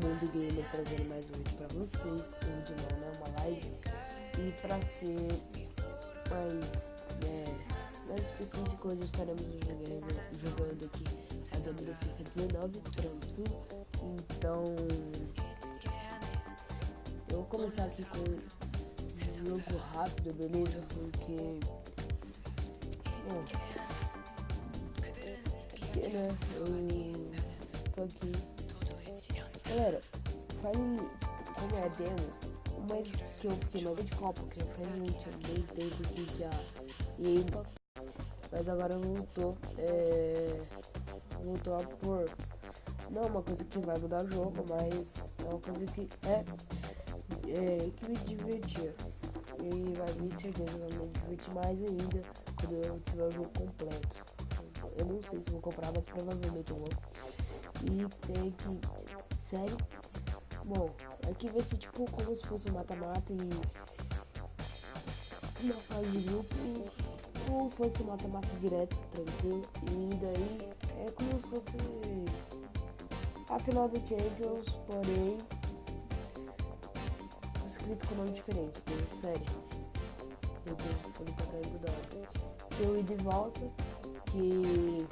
Mundo Gamer trazendo mais um vídeo pra vocês. Um de não, né? Uma live. E pra ser mais específico, hoje estaremos jogando aqui a demo do FIFA 19, pronto. Então, eu vou começar aqui com um jogo rápido, beleza? Porque, né, eu tô aqui. Galera, faz como é a demo, mas que eu fiquei mega de copa, que já faz muito tempo que já limpa, mas agora voltou a pôr, não é uma coisa que vai mudar o jogo, mas é uma coisa que que me divertia, e vai me certeza vai me divertir mais ainda quando eu tiver o jogo completo. Eu não sei se vou comprar, mas provavelmente eu vou. E tem que, sério, bom, aqui vai ser tipo como se fosse um mata-mata e uma fase de grupo, ou fosse um mata-mata direto, tranquilo, e daí é como se fosse a final do Champions, porém escrito com nome diferente, Deus, sério. Meu Deus, ele tá caindo da hora. Tem o ida e volta, que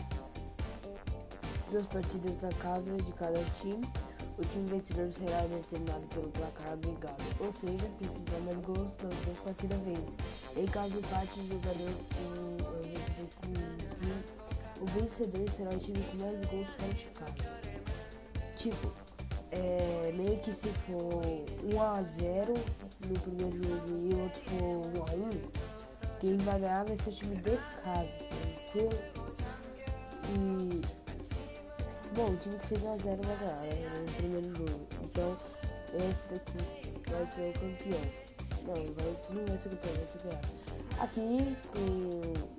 2 partidas na casa de cada time. O time vencedor será determinado pelo placar agregado, ou seja, quem fizer mais gols nas 2 partidas vence. Em caso de empate, o vencedor será o time com mais gols fora de casa. Tipo, meio que se for 1-0 no primeiro jogo e o outro for 1-1, quem vai ganhar vai ser o time de casa, tranquilo? E bom, o time que fez 1-0 vai ganhar, né, no primeiro jogo. Então, esse daqui vai ser o campeão. Não vai ser campeão, vai ser ganhar. Aqui tem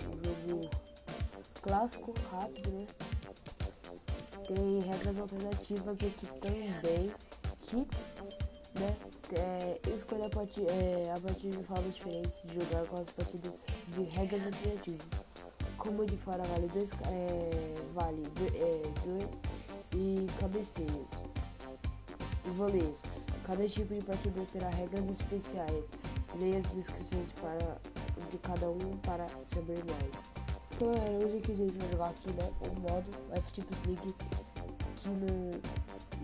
um jogo clássico, rápido, né? Tem regras alternativas aqui também, que, né, escolha a partir de formas diferentes de jogar com as partidas de regras alternativas. Como de fora vale 2 e cabeceios e voleios. Cada tipo de partida terá regras especiais. Leia as descrições de cada um para saber mais. Então, hoje que a gente vai jogar aqui, né, o modo F-Champions League aqui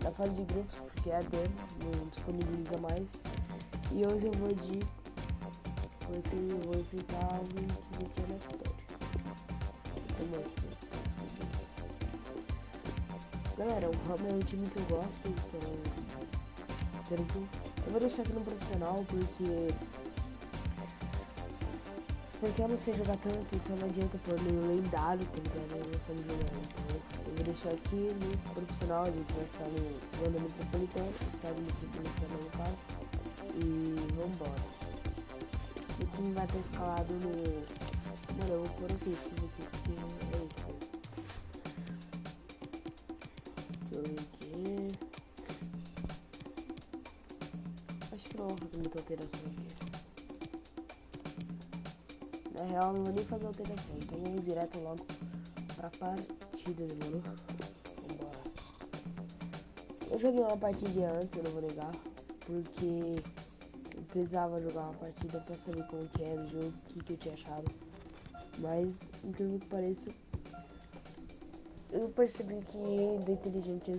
na fase de grupos, porque é a demo, não disponibiliza mais. E hoje eu vou enfrentar um time que é aleatório. Galera, o Ramo é um time que eu gosto, então eu vou deixar aqui no profissional porque eu não sei jogar tanto, então não adianta pôr no lendário, tá ligado? Eu não sei jogar, então eu vou deixar aqui no profissional. A gente vai estar no Wanda Metropolitano, estádio Metropolitano no caso, e vambora. O time vai estar escalado no... Mano, eu vou pôr aqui esse aqui, porque é isso, velho. Deixa eu ver aqui. Acho que não vou fazer muita alteração aqui. Na real, não vou nem fazer alteração, então vamos direto logo pra partida, mano. Vambora. Eu joguei uma partida antes, eu não vou negar, porque eu precisava jogar uma partida pra saber como que era o jogo, o que eu tinha achado. Mas, incrível que pareça, eu percebi que da inteligência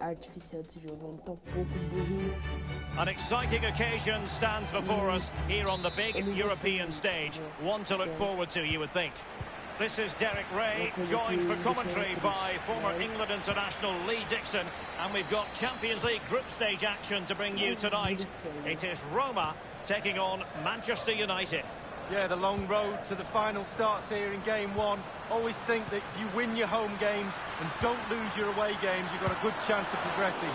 artificial desse jogo ainda tá um pouco burrinho. An exciting occasion stands before us here on the big European stage. One to look forward to, you would think. This is Derek Ray, joined for commentary by former England international Lee Dixon. And we've got Champions League group stage action to bring you tonight. It is Roma taking on Manchester United. Yeah, the long road to the final starts here in game 1. Always think that if you win your home games and don't lose your away games, you've got a good chance of progressing.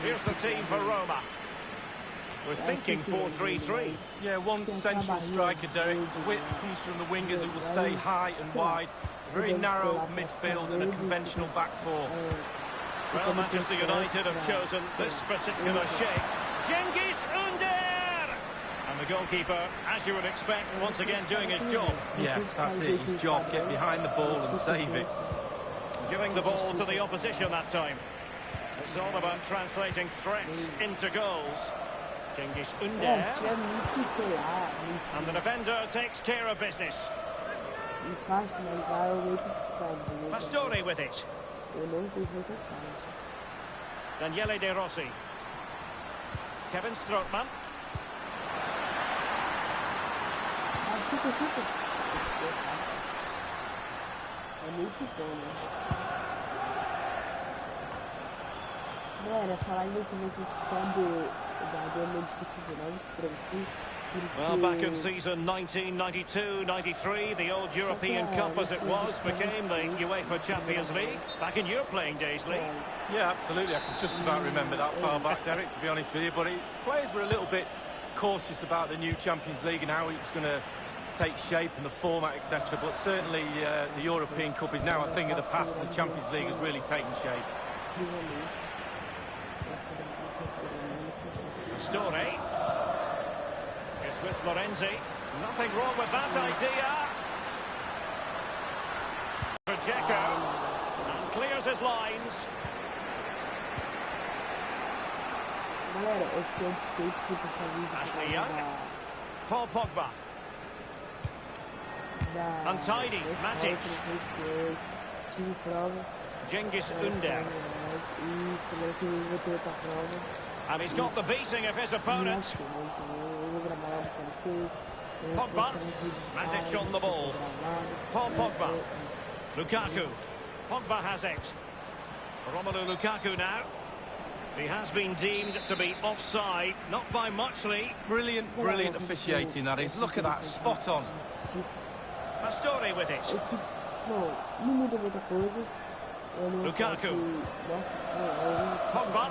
Here's the team for Roma. We're thinking 4-3-3. Yeah, one central striker, Derek. The width comes from the wingers who will stay high and wide. Very narrow midfield and a conventional back four. Well, Manchester United have chosen this particular shape. Cengiz Ünder! And the goalkeeper, as you would expect, once again doing his job. Yeah, that's it, his job. Get behind the ball and save it. Giving the ball to the opposition that time. It's all about translating threats into goals. Cengiz Ünder. Se tiver muito, sei lá, And the defender takes care of business. fácil finalizar, eu meio dificuldade. Pastore with it. Eu não sei se vai ser o caso. Daniele De Rossi. Kevin Strootman. Chuta. Nem chutou, né? Galera, essa live aqui vai ser só da Diamond FIFA 19, tranquilo. Well, back in season 1992-93, the old European Cup as it was became the UEFA Champions League. Back in your playing days, Lee. Yeah, absolutely. I can just about remember that far back, Derek, to be honest with you. But players were a little bit cautious about the new Champions League and how it was going to take shape and the format, etc. But certainly the European Cup is now a thing of the past. The Champions League has really taken shape. Pastore is with Lorenzi. Nothing wrong with that idea. For Chega. And clears his lines. Galera, eu fiquei simples pra vídeo. Ashley Young. Paul Pogba. Untidy, Matic. Tive prova. Cengiz Ünder. E semana que vem vou ter outra prova. And he's got the beating of his opponent. Então eu vou gravar com vocês. Pogba. Matic on the ball. Paul Pogba. Lukaku. Pogba has it. Romelu Lukaku now. He has been deemed to be offside, not by much, Lee. Brilliant officiating that is. Look at that, spot on. Pastore with it. Bom, não muda muita coisa. Lukaku. Pogba.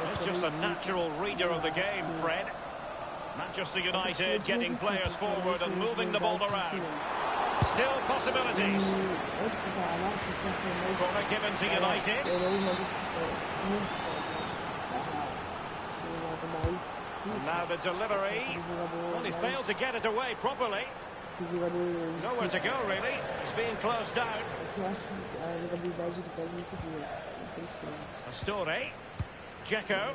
He's just a natural reader of the game, Fred. Manchester United getting players forward and moving the ball around. Still possibilities. Corner given to United. And now the delivery. Well, he failed to get it away properly. Nowhere to go, really. It's being closed down. Pastore. Dzeko.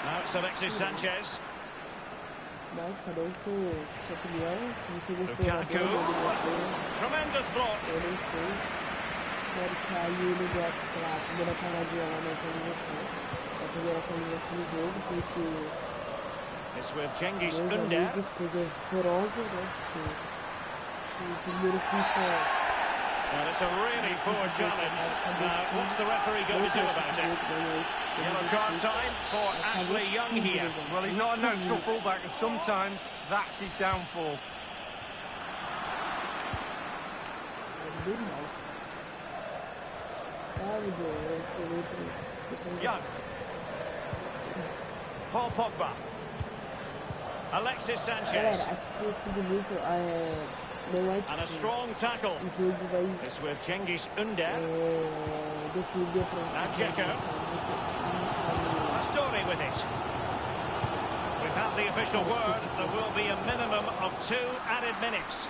Now it's Alexis Sanchez. Mas cada sua opinião, se você gostou Lukaku. Tremendous block. Eu não sei. Espero que aí ele dê a primeira paradinha lá na atualização. A primeira atualização do jogo, porque It's with Cengiz meus Ünder. amigos, coisa horrorosa, né? Que o primeiro FIFA... Well, it's a really poor challenge. Now, what's the referee going to do about it? Yellow card time for Ashley Young here. Well, he's not a natural fullback, and sometimes that's his downfall. Young. Paul Pogba. Alexis Sanchez. Galera, aqui precisa muito, não é And a strong tackle. o jogo vai It's with Cengiz Ünder. defender Now pra Dzeko. Pastore with it. We've had the official word. There will be a minimum of 2 added minutes.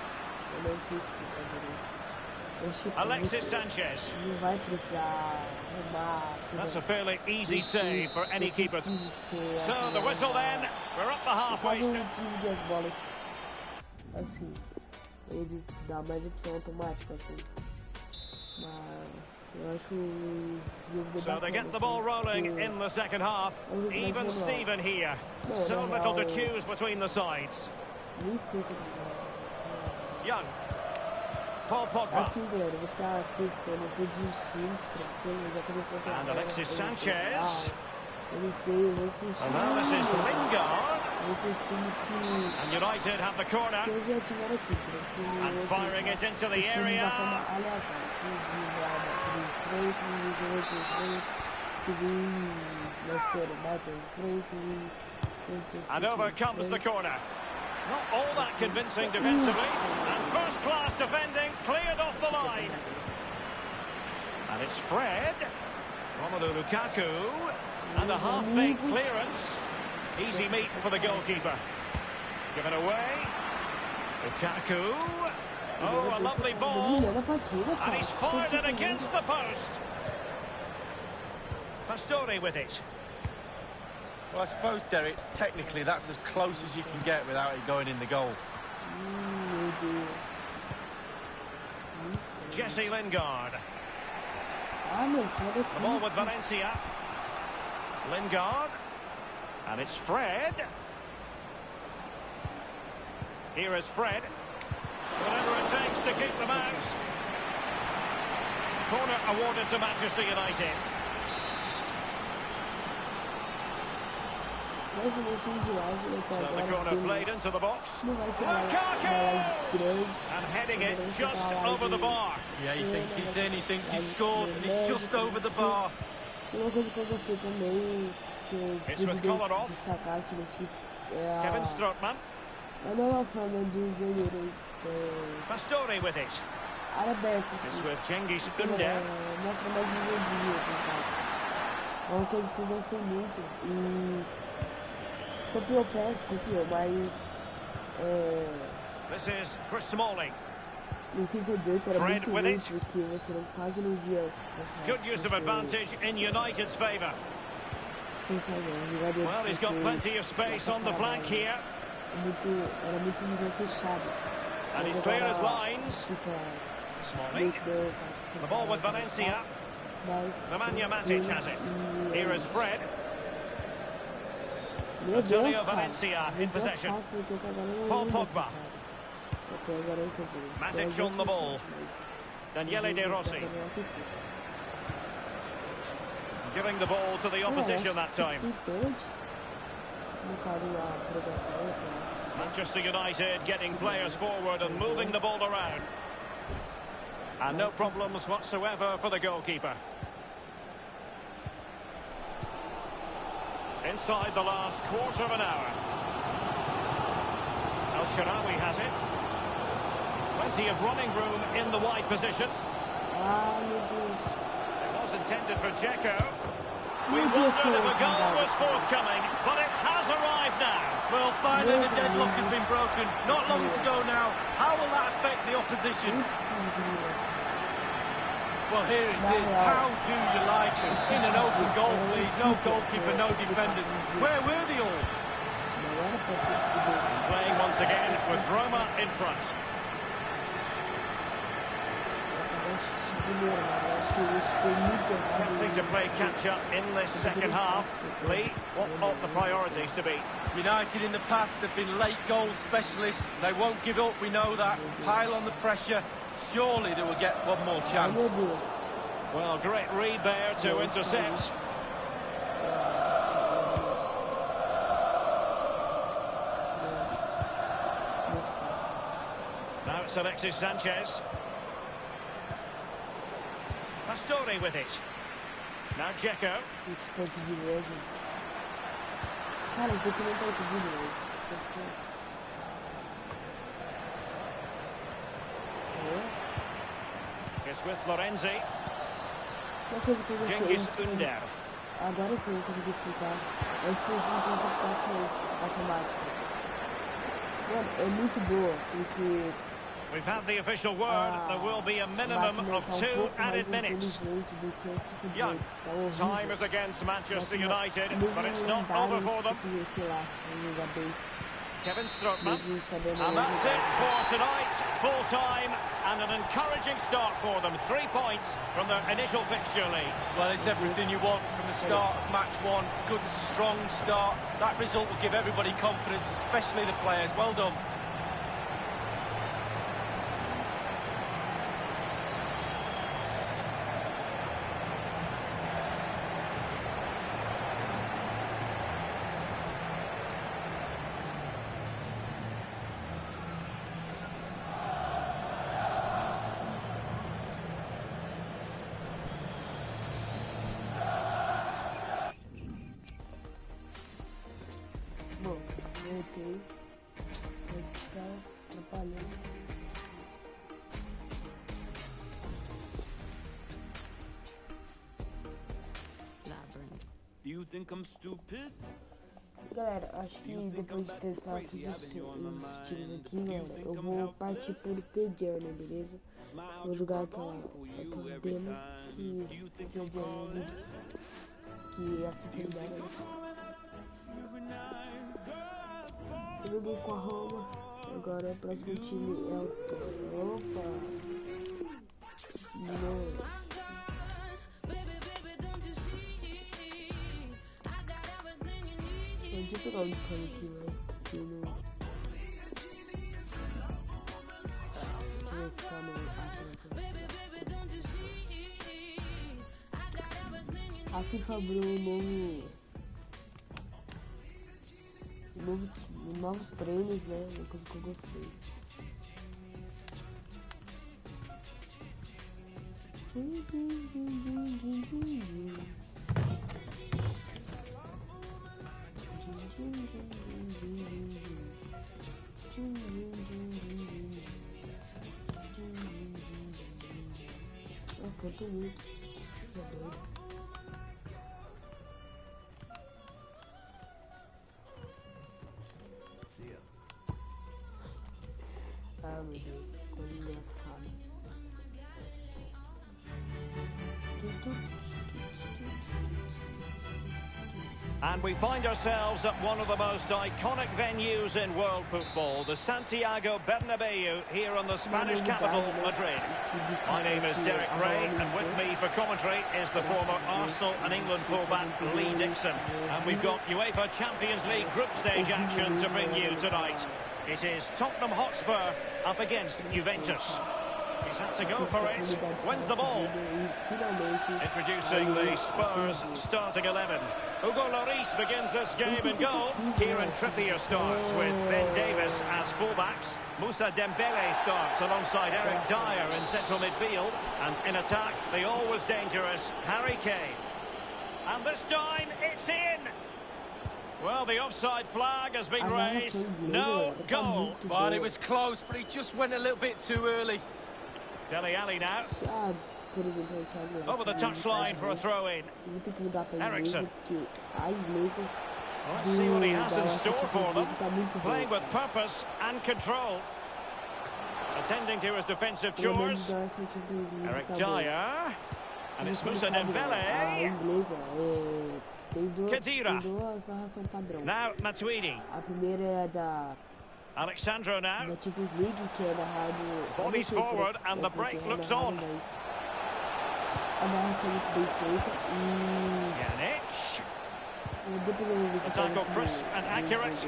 Eu não sei explicar direito. Alexis Sanchez. Não vai precisar arrumar. That's a fairly easy save for any keeper. So the whistle then. We're up the halfway Faz stage. dividir as bolas assim. Eles dão mais opção automática assim. Mas eu acho o jogo So they get the ball rolling in the second half. Even Steven here. So little to choose between the sides. Nem sei o que é. Young. Paul Pogba. Aqui, galera, eu vou estar testando todos os times, tranquilo, já começou a And Alexis Sanchez. Eu não sei, eu vou por And now this is Lingard. Eu vou por times And United have the corner. que eu já tiveram aqui, tranquilo. And firing it into the Os times area. da forma aleatória. Se vir em frente, vir em frente, se vir na história, bate em frente, And over comes the corner. Not all that convincing defensively. And first-class defending cleared off the line. And it's Fred. Romelu Lukaku. And a half-baked clearance. Easy meat for the goalkeeper. Given away. Lukaku. Oh, a lovely ball. And he's fired it against the post. Pastore with it. Well, I suppose, Derek, technically that's as close as you can get without it going in the goal. Jesse Lingard. The ball with Valencia. Lingard. And it's Fred. Here is Fred. Whatever it takes to keep them out. Corner awarded to Manchester United. So the corner played into the box. Lukaku! And heading it just over the bar. Yeah, he thinks he's scored, and it's just over the bar. It's with Kolarov. Kevin Strootman. Pastore with it. It's with Cengiz Ünder. Uma coisa que eu gostei muito e copiou PES, mas This is Chris Smalling. no FIFA 18 era muito ruim porque você quase não via os Good use of advantage in United's favour. Well, he's got plenty of space on the flank here. Era muito visão fechada. And he's clear as lines. Smalling. The ball with Valencia. Nemanja Matic has it. Here is Fred. Antonio Valencia in possession. Paul Pogba. Matic on the ball. Daniele De Rossi. Giving the ball to the opposition that time. Manchester United getting players forward and moving the ball around. And no problems whatsoever for the goalkeeper. Inside the last quarter of an hour. El Shaarawy has it. Plenty of running room in the wide position. It was intended for Chega. We wondered if a goal was forthcoming, but it has arrived now. Well, finally the deadlock has been broken. Not long to go now. How will that affect the opposition? Well, here it is. How do you like it? In an open goal, please. No goalkeeper, no defenders. Where were they all? Playing once again with Roma in front. Attempting to play catch-up in this second half. Lee, what ought the priorities to be? United in the past have been late goal specialists. They won't give up, we know that. Pile on the pressure. Surely they will get one more chance. Well, great read there to intercept. Now it's Alexis Sanchez. Pastore with it. Now Chega. It's with Lorenzi. Cengiz Ünder. Agora sim eu consegui explicar essas interceptações automáticas. Mano, é muito boa, porque we've had the official word. There will be a minimum of 2 added minutes. Young. Time is against Manchester United, but it's not over for them. Kevin Strootman. And that's it for tonight. Full time and an encouraging start for them. 3 points from their initial fixture league. Well, it's everything you want from the start of match one. Good, strong start. That result will give everybody confidence, especially the players. Well done. Voltei, mas está atrapalhando. Do you think I'm stupid? galera, acho que depois de testar todos os times aqui, galera, eu vou partir pro The Journey, beleza? Vou jogar aquela demo que a FIFA dá, né? Eu joguei com a Roma, agora o próximo time é o Toro. Opa! Não. Deixa eu pegar um cano aqui, né? Aqui no... Deixa eu ver se tá no... A FIFA abriu novos treinos, né? Uma coisa que eu gostei. Eu canto muito, isso é doido. Ah, meu Deus, como engraçado. And we find ourselves at one of the most iconic venues in world football, the Santiago Bernabeu, here on the Spanish capital, Madrid. My name is Derek Ray, and with me for commentary is the former Arsenal and England fullback Lee Dixon. And we've got UEFA Champions League group stage action to bring you tonight. It is Tottenham Hotspur up against Juventus. He's had to go for it, wins the ball. Introducing the Spurs starting 11. Hugo Lloris begins this game in goal. Kieran Trippier starts with Ben Davies as fullbacks. Moussa Dembele starts alongside Eric Dyer in central midfield. And in attack, the always dangerous Harry Kane. And this time, it's in! Well, the offside flag has been raised. No goal. Well, it was close, but he just went a little bit too early. Dele Alli now. Over the touchline for a throw-in. Ericsson. Let's see what he has in store for them. Playing with purpose and control. Attending to his defensive chores. Eric Dyer. And it's Moussa Dembele. Khedira. Now Matuidi. Alexandro now. Bodies forward and the break looks on. Pjanic. The tackle crisp and accurate.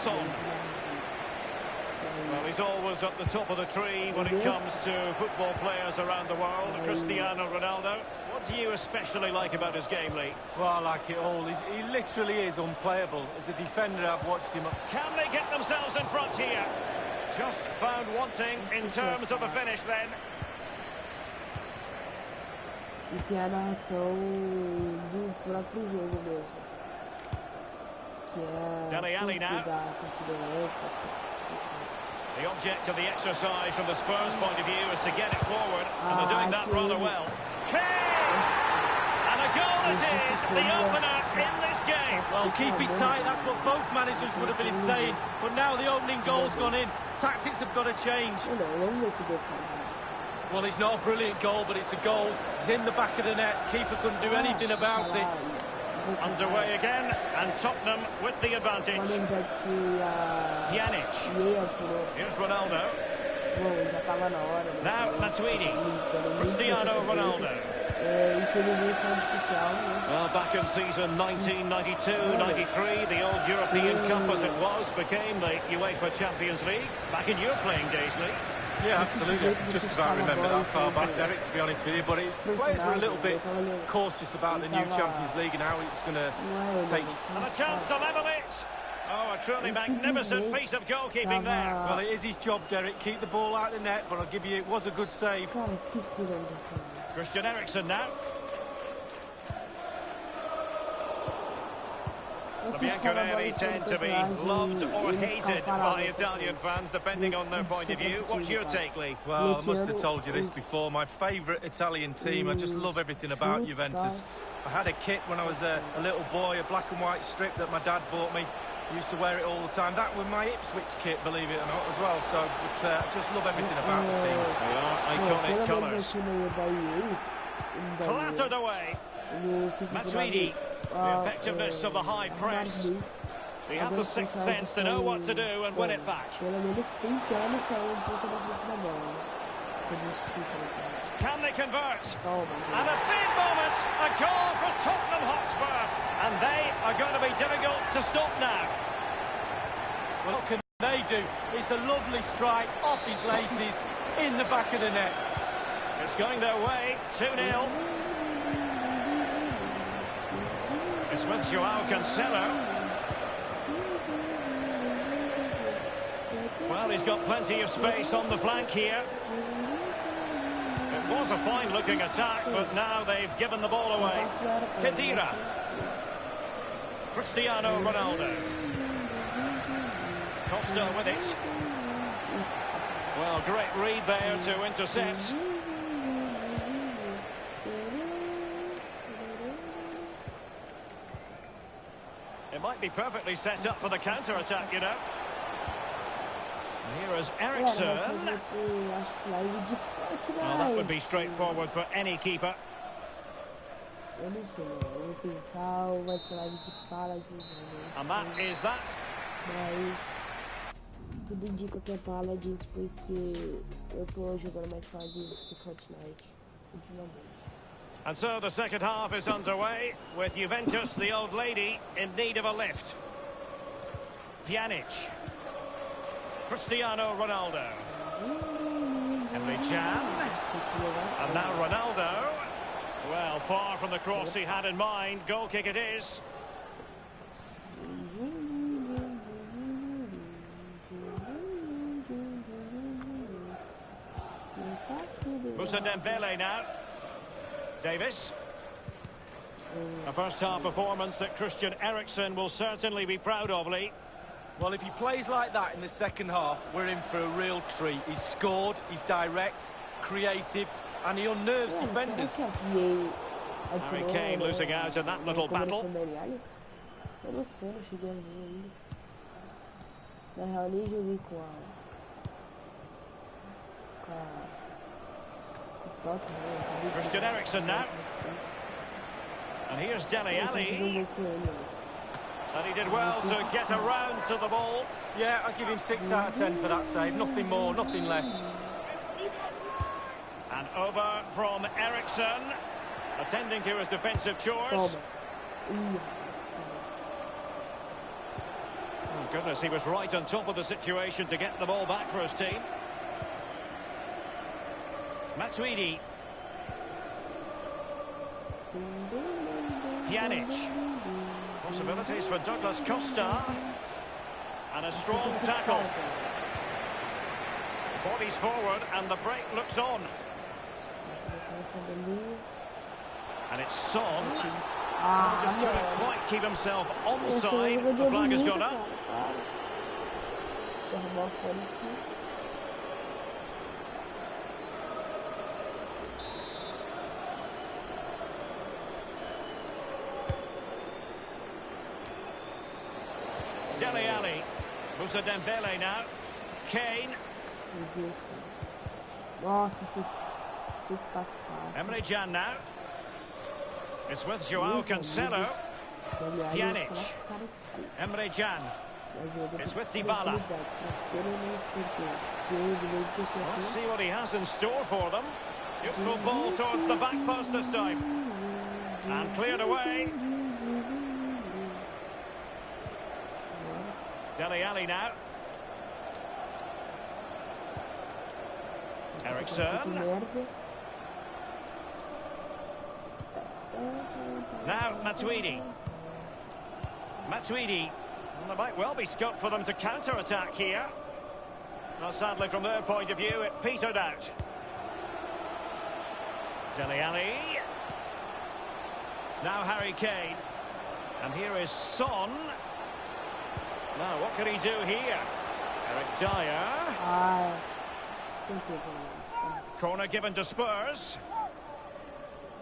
Son. Well, he's always at the top of the tree when it comes to football players around the world. Cristiano Ronaldo. What do you especially like about his game, Lee? Well, I like it all. He literally is unplayable. As a defender, I've watched him. Can they get themselves in front here? Just found wanting in terms of the finish then. E tem a narração do próprio jogo mesmo. Que é Dele Alli now. The object of the exercise from the Spurs point of view is to get it forward, and they're doing that rather well. Kane! And a goal it is, the opener in this game. Well, keep it tight, that's what both managers would have been saying. But now the opening goal's gone in. Tactics have got to change. Well, it's not a brilliant goal, but it's a goal. It's in the back of the net. Keeper couldn't do anything about it. Underway again, and Tottenham with the advantage. Pjanic. Here's Ronaldo. Now Matuidi. Cristiano Ronaldo. Well, back in season 1992-93, the old European Cup as it was became the UEFA Champions League. Back in your playing days, Lee. Yeah, absolutely. I can just about remember that far back, Derek, to be honest with you. But the players were a little bit cautious about the new Champions League and how it's going to take. And a chance to level it. Oh, a truly magnificent piece of goalkeeping there. Well, it is his job, Derek. Keep the ball out of the net, but I'll give you, it was a good save. Christian Eriksen now. The Bianconeri tend to be loved or hated by Italian fans, depending on their point of view. What's your take, Lee? Well, I must have told you this before. My favourite Italian team. I just love everything about Juventus. I had a kit when I was a little boy, a black and white strip that my dad bought me. I used to wear it all the time. That was my Ipswich kit, believe it or not, as well. So I just love everything about the team. They are iconic colours. Clattered away. Matuidi, the effectiveness of the high press. He had the sixth sense to know what to do and win it back. Can they convert? And a big moment, a goal for Tottenham Hotspur. And they are going to be difficult to stop now. Well, what can they do? It's a lovely strike off his laces in the back of the net. It's going their way, 2-0. It's with João Cancelo. Well, he's got plenty of space on the flank here. It was a fine-looking attack, but now they've given the ball away. Khedira. Cristiano Ronaldo. Costa with it. Well, great read there to intercept. It might be perfectly set up for the counter-attack, you know. Here is Ericsson. Well, that would be straightforward for any keeper. And that is that. Tudo indica que é Paladins porque eu tô jogando mais Paladins que Fortnite ultimamente. And so the second half is underway with Juventus, the old lady, in need of a lift. Pjanic. Cristiano Ronaldo. Emre Can. And now Ronaldo. Well, far from the cross he had in mind. Goal kick it is. Moussa Dembele now. Davis. A first-half performance that Christian Eriksen will certainly be proud of, Lee. Well, if he plays like that in the second half, we're in for a real treat. He's scored, he's direct, creative, and he unnerves defenders. Harry Kane losing out in that little battle. Eu não sei, não cheguei a ver ainda. Na real, nem joguei com o Tottenham. Christian Eriksen now. And here's Dele Alli. And he did well to get around to the ball. Yeah, I give him 6 out of 10 for that save. Nothing more, nothing less. And over from Eriksen, attending to his defensive chores. Oh, goodness, he was right on top of the situation to get the ball back for his team. Matuidi. Pjanic. Possibilities for Douglas Costa. And a strong tackle. Bodies forward and the break looks on. And it's Son. Just couldn't quite keep himself onside. The flag has gone up. Dele Alli. Moussa Dembele now. Kane. Emre Can now. It's with João Cancelo. Pjanic. Emre Can. It's with Dybala. Let's see what he has in store for them. Useful ball towards the back post this time. And cleared away. Dele Alli now. Eriksen. Now Matuidi. Matuidi. Well, there might well be scope for them to counter-attack here. Well, sadly, from their point of view, it petered out. Dele Alli. Now Harry Kane. And here is Son. Now, what can he do here? Eric Dyer. Corner given to Spurs.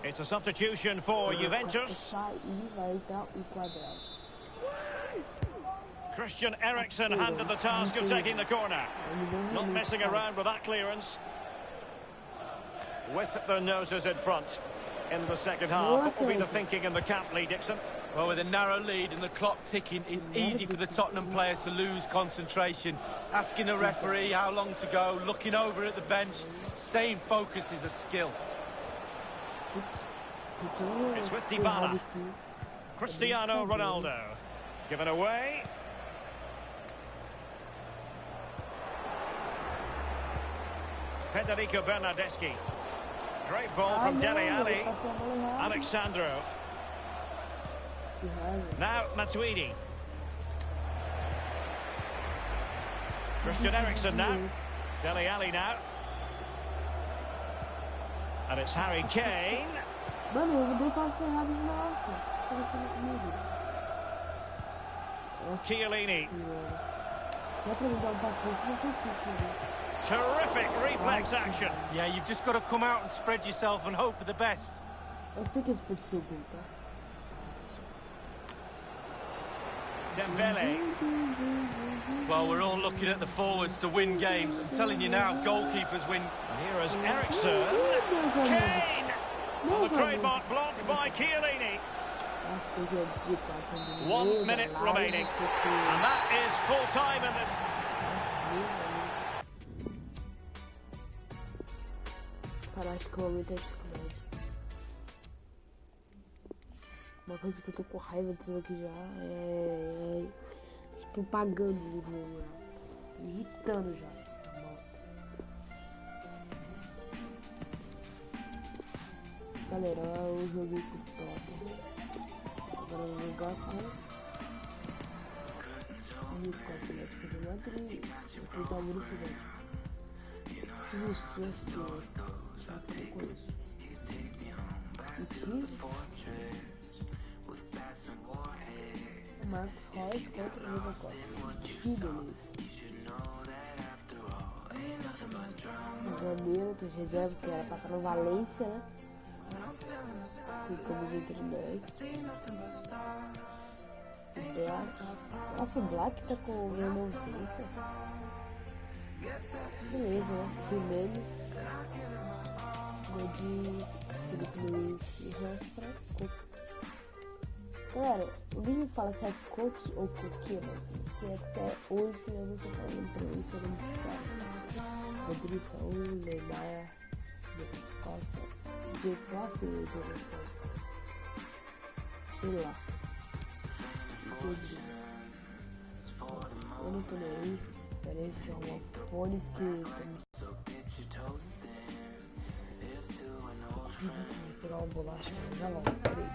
It's a substitution for Juventus. E vai entrar o quadrado. Christian Eriksen handed the task of taking the corner. Not messing around with that clearance. With their noses in front in the second half. What will be the thinking in the camp, Lee Dixon? Well, with a narrow lead and the clock ticking, it's easy for the Tottenham players to lose concentration. Asking the referee how long to go, looking over at the bench, staying focused is a skill. It's with Dybala. Cristiano Ronaldo. Given away. Federico Bernardeschi. Great ball from Dele Alli. Alexandro. Now Matuidi. Christian Eriksen now. Dele Alli now. And it's Harry Kane. Mano, eu dei passo errado de novo. Tá acontecendo comigo. Chiellini. Se é pra me dar passo desse, eu não consigo fazer. Terrific reflex action. Yeah, you've just got to come out and spread yourself and hope for the best. Eu sei que eles perderam o gol, tá? Dembele. Well, we're all looking at the forwards to win games. I'm telling you now, goalkeepers win. And here is Eriksen. Kane. And the trademark block by Chiellini. 1 minute remaining. And that is full time in this. Cara, acho que eu vou muita dificuldade. Uma coisa que eu tô com raiva disso aqui já é tipo pagando isso, né? Me irritando já essa bosta. Galera, eu joguei com o Tottenham. Agora eu vou jogar com o Atlético de Madrid. Vou tentar a velocidade. Justo, assim, já que eu conheço. E Marcos Reus contra o Diego Costa. Que beleza. O Gabriel tem reserva que era pra estar no Valência, né? Ficamos entre 10. O Black. Nossa, o Black tá com o meu 90. Beleza, né? Jimenez. De Felipe Luiz e resto pra Cook. Galera, o vídeo fala se é Cook ou Coqueira, que até hoje eu não sei falar pra isso, eu não descaro. Rodrigo Saúl, Neymar, Douglas Costa, J. Costa e Douglas Costa. Sei lá. Entendi. Eu não tô nem aí. Pera aí, deixa eu arrumar o fone que preguiça de pegar uma bolacha, já volto, peraí.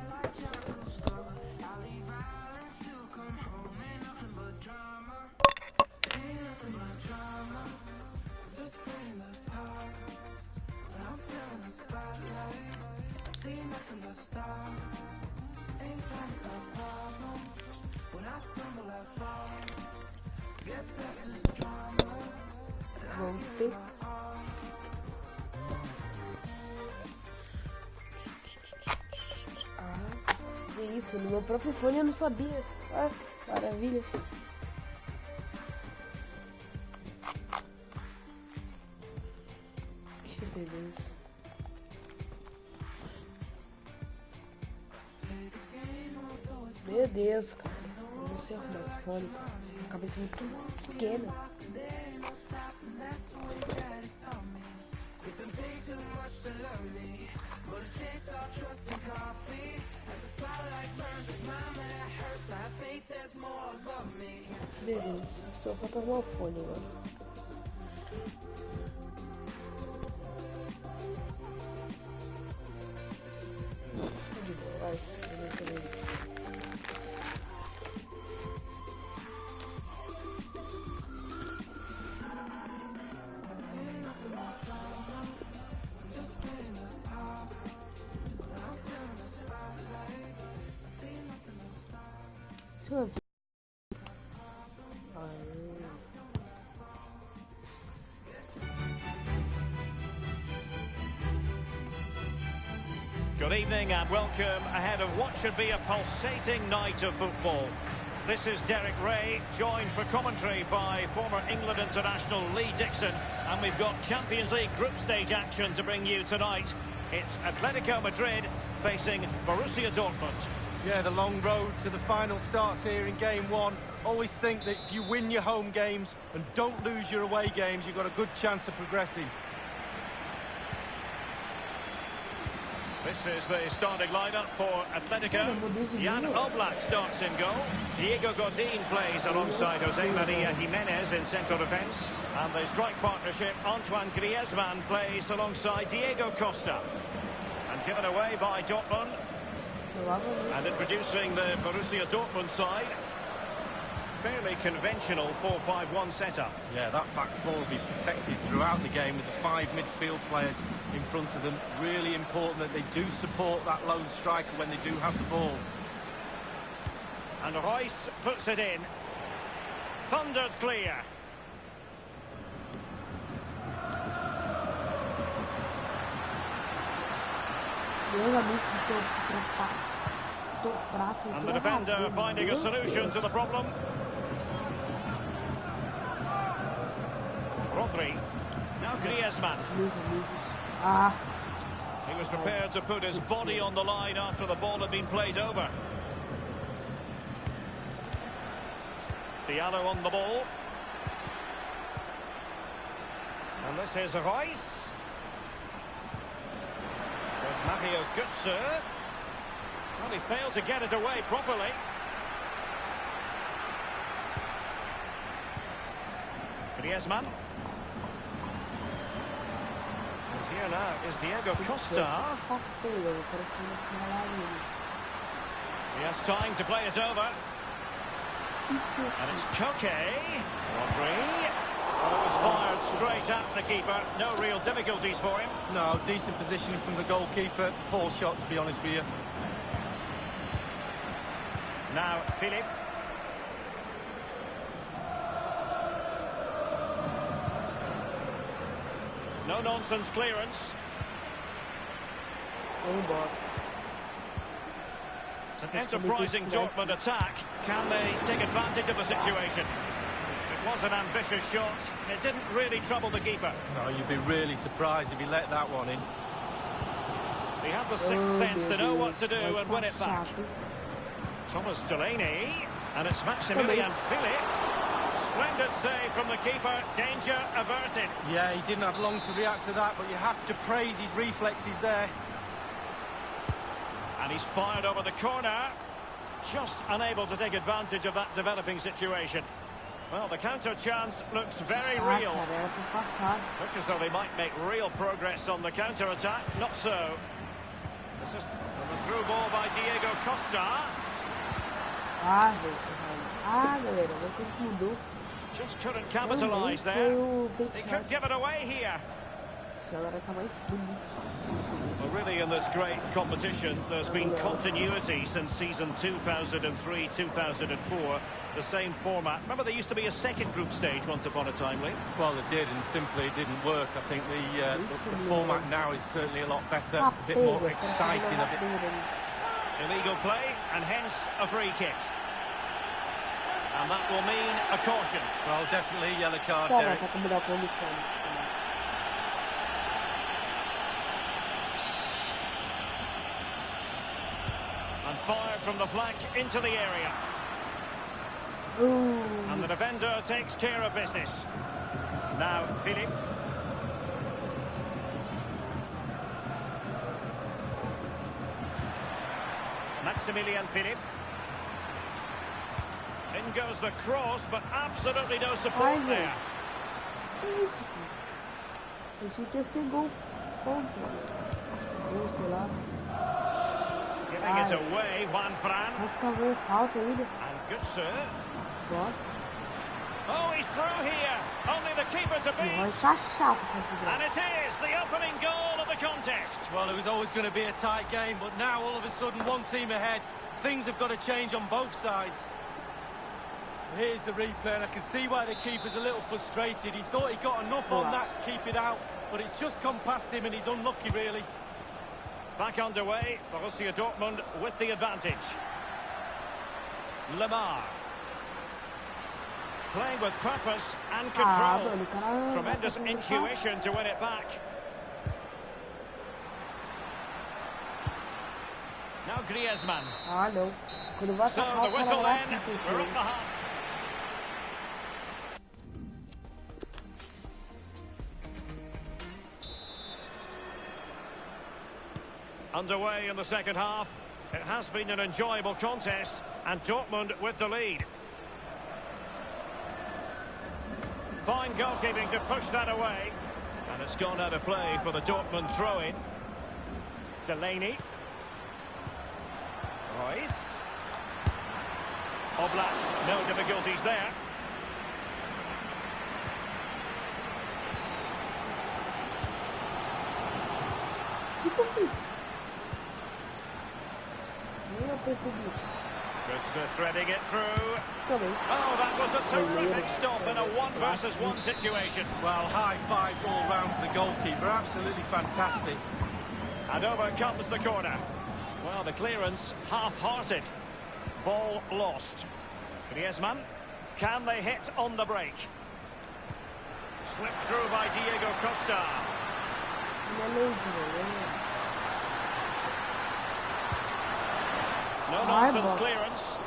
Vamos ter. Isso, no meu próprio fone eu não sabia. Ah, maravilha. Que beleza. Meu Deus, cara. Eu não sei arrumar esse fone, cara. Minha cabeça é muito pequena. Beleza, só falta arrumar o fone agora. Vai, deixa eu ver. Good evening and welcome ahead of what should be a pulsating night of football. This is Derek Ray, joined for commentary by former England international Lee Dixon, and we've got Champions League group stage action to bring you tonight. It's Atletico Madrid facing Borussia Dortmund. Yeah, the long road to the final starts here in game one. Always think that if you win your home games and don't lose your away games, you've got a good chance of progressing. This is the starting lineup for Atletico. Jan Oblak starts in goal. Diego Godin plays alongside Jose Maria Jimenez in central defence. And the strike partnership, Antoine Griezmann plays alongside Diego Costa. And given away by Dortmund. And introducing the Borussia Dortmund side. Fairly conventional 4-5-1 setup. Yeah, that back four will be protected throughout the game with the 5 midfield players in front of them. Really important that they do support that lone striker when they do have the ball. And Royce puts it in. Thundered clear. And the defender finding a solution to the problem. Rodri. Now Griezmann. He was prepared to put his body on the line after the ball had been played over. Thiago on the ball. And this is Royce. With Mario Götze. Well, he failed to get it away properly. Griezmann. And here now is Diego Costa. He has time to play it over. And it's Koke. Rodri. Well, it was fired straight at the keeper. No real difficulties for him. No, decent positioning from the goalkeeper. Poor shot, to be honest with you. Now, Philip. No-nonsense clearance. It's an enterprising Dortmund attack. Can they take advantage of the situation? It was an ambitious shot. It didn't really trouble the keeper. No, you'd be really surprised if he let that one in. He had the sixth sense to know what to do and win it back. Thomas Delaney, and it's Maximilian Philip. Splendid save from the keeper, danger averted. Yeah, he didn't have long to react to that, but you have to praise his reflexes there. And he's fired over the corner, just unable to take advantage of that developing situation. Well, the counter chance looks very real. Looks as though they might make real progress on the counter attack. Not so. This is the through ball by Diego Costa. Just couldn't capitalise there. He could give it away here. Well, really, in this great competition, there's been continuity since season 2003-2004. The same format. Remember, there used to be a second group stage once upon a time, Lee? Well, it did, and simply it didn't work. I think the format now is certainly a lot better. It's a bit more exciting. A bit... Illegal play, and hence a free kick. And that will mean a caution. Well, definitely a yellow card, Derek. And fired from the flank into the area. And the defender takes care of business. Now, Philip. Maximilian Philip. In goes the cross, but absolutely no support there. Giving it away, Juan Fran. And Götze. Oh, he's through here. Only the keeper to beat. And it is the opening goal of the contest. Well, it was always going to be a tight game, but now all of a sudden one team ahead. Things have got to change on both sides. Here's the replay, and I can see why the keeper's a little frustrated. He thought he got enough on that to keep it out, but it's just come past him and he's unlucky, really. Back underway, Borussia Dortmund with the advantage. Lamar. Playing with purpose and control. Tremendous intuition to win it back. Now Griezmann. Não. Quando vai So atacar, the whistle o cara then, vai we're up the half. Underway in the second half. It has been an enjoyable contest, and Dortmund with the lead. Fine goalkeeping to push that away. And it's gone out of play for the Dortmund throw-in. Delaney. Royce. Oblak, no difficulties there. O que eu fiz? Nem eu percebi. Good threading it through. Também. Oh, that was a terrific stop in a one-versus-one situation. Well, high fives all round for the goalkeeper. Absolutely fantastic. And over comes the corner. Well, the clearance half-hearted. Ball lost. Griezmann. Can they hit on the break? Slipped through by Diego Costa. No nonsense clearance.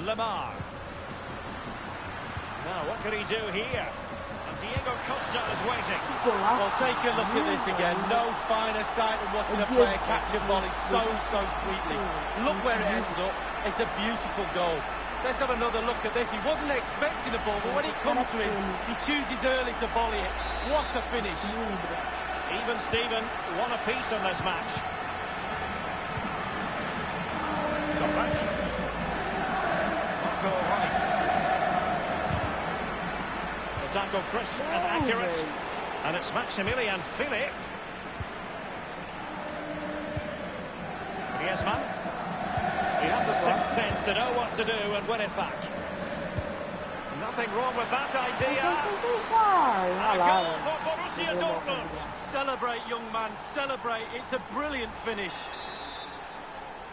Lamar. Now, what can he do here? And Diego Costa is waiting. Well, take a look at this again. No finer sight than watching a player catch a volley so sweetly. Look where it ends up. It's a beautiful goal. Let's have another look at this. He wasn't expecting the ball, but when it comes to him, he chooses early to volley it. What a finish. Even Steven, one apiece in this match. Toprak. Marco Reus. The tackle crisp and accurate. And it's Maximilian Philipp. Griezmann. He had the sixth sense to know what to do and win it back. Nothing wrong with that idea. A goal for Borussia Dortmund. Celebrate, young man, celebrate. It's a brilliant finish.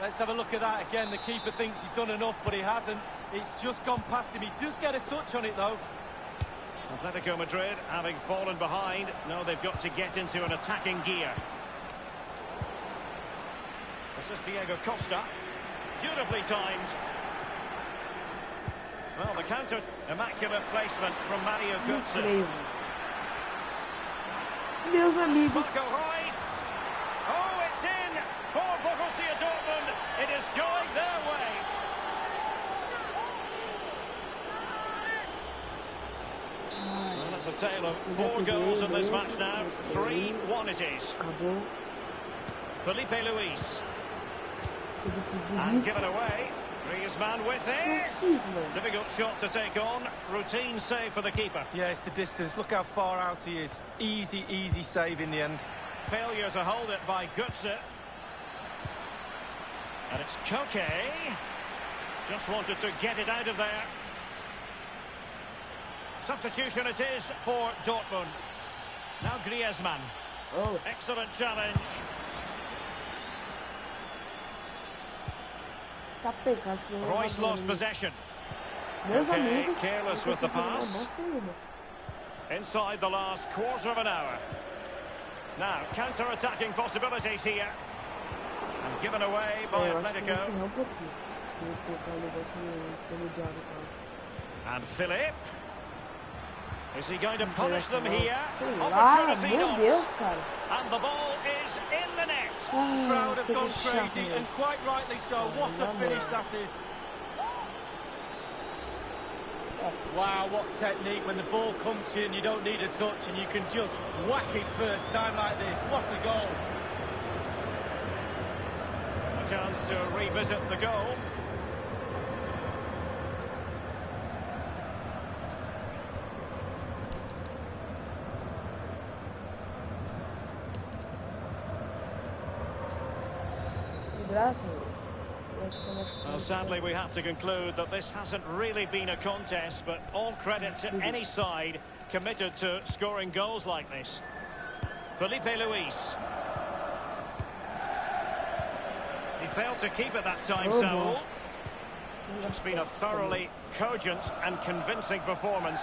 Let's have a look at that again. The keeper thinks he's done enough, but he hasn't. It's just gone past him. He does get a touch on it, though. Atletico Madrid having fallen behind. Now they've got to get into an attacking gear. This is Diego Costa. Beautifully timed. Well, the counter, immaculate placement from Mario Götze. Meus amigos. Marco Reus. Oh, it's in for Borussia Dortmund. It is going their way. Well, it's a tale of 4 goals in this match now. 3-1 it is. Felipe Luis. And given away. Griezmann with it. Difficult shot to take on. Routine save for the keeper. Yeah, it's the distance. Look how far out he is. Easy save in the end. Failure to hold it by Götze. And it's Koke. Just wanted to get it out of there. Substitution it is for Dortmund. Now Griezmann. Oh. Excellent challenge. Royce lost possession. Okay, careless with the pass. Inside the last quarter of an hour. Now, counter-attacking possibilities here. And given away by Atletico. And Philipp. Is he going to punish them here? Opportunity not. And the ball is in the net. The crowd have gone crazy, and quite rightly so. What a finish that is. Wow, what technique. When the ball comes to you and you don't need a touch and you can just whack it first time like this. What a goal. A chance to revisit the goal. Well, sadly, we have to conclude that this hasn't really been a contest, but all credit to any side committed to scoring goals like this. Felipe Luis. He failed to keep it that time, Saul. It's been a thoroughly cogent and convincing performance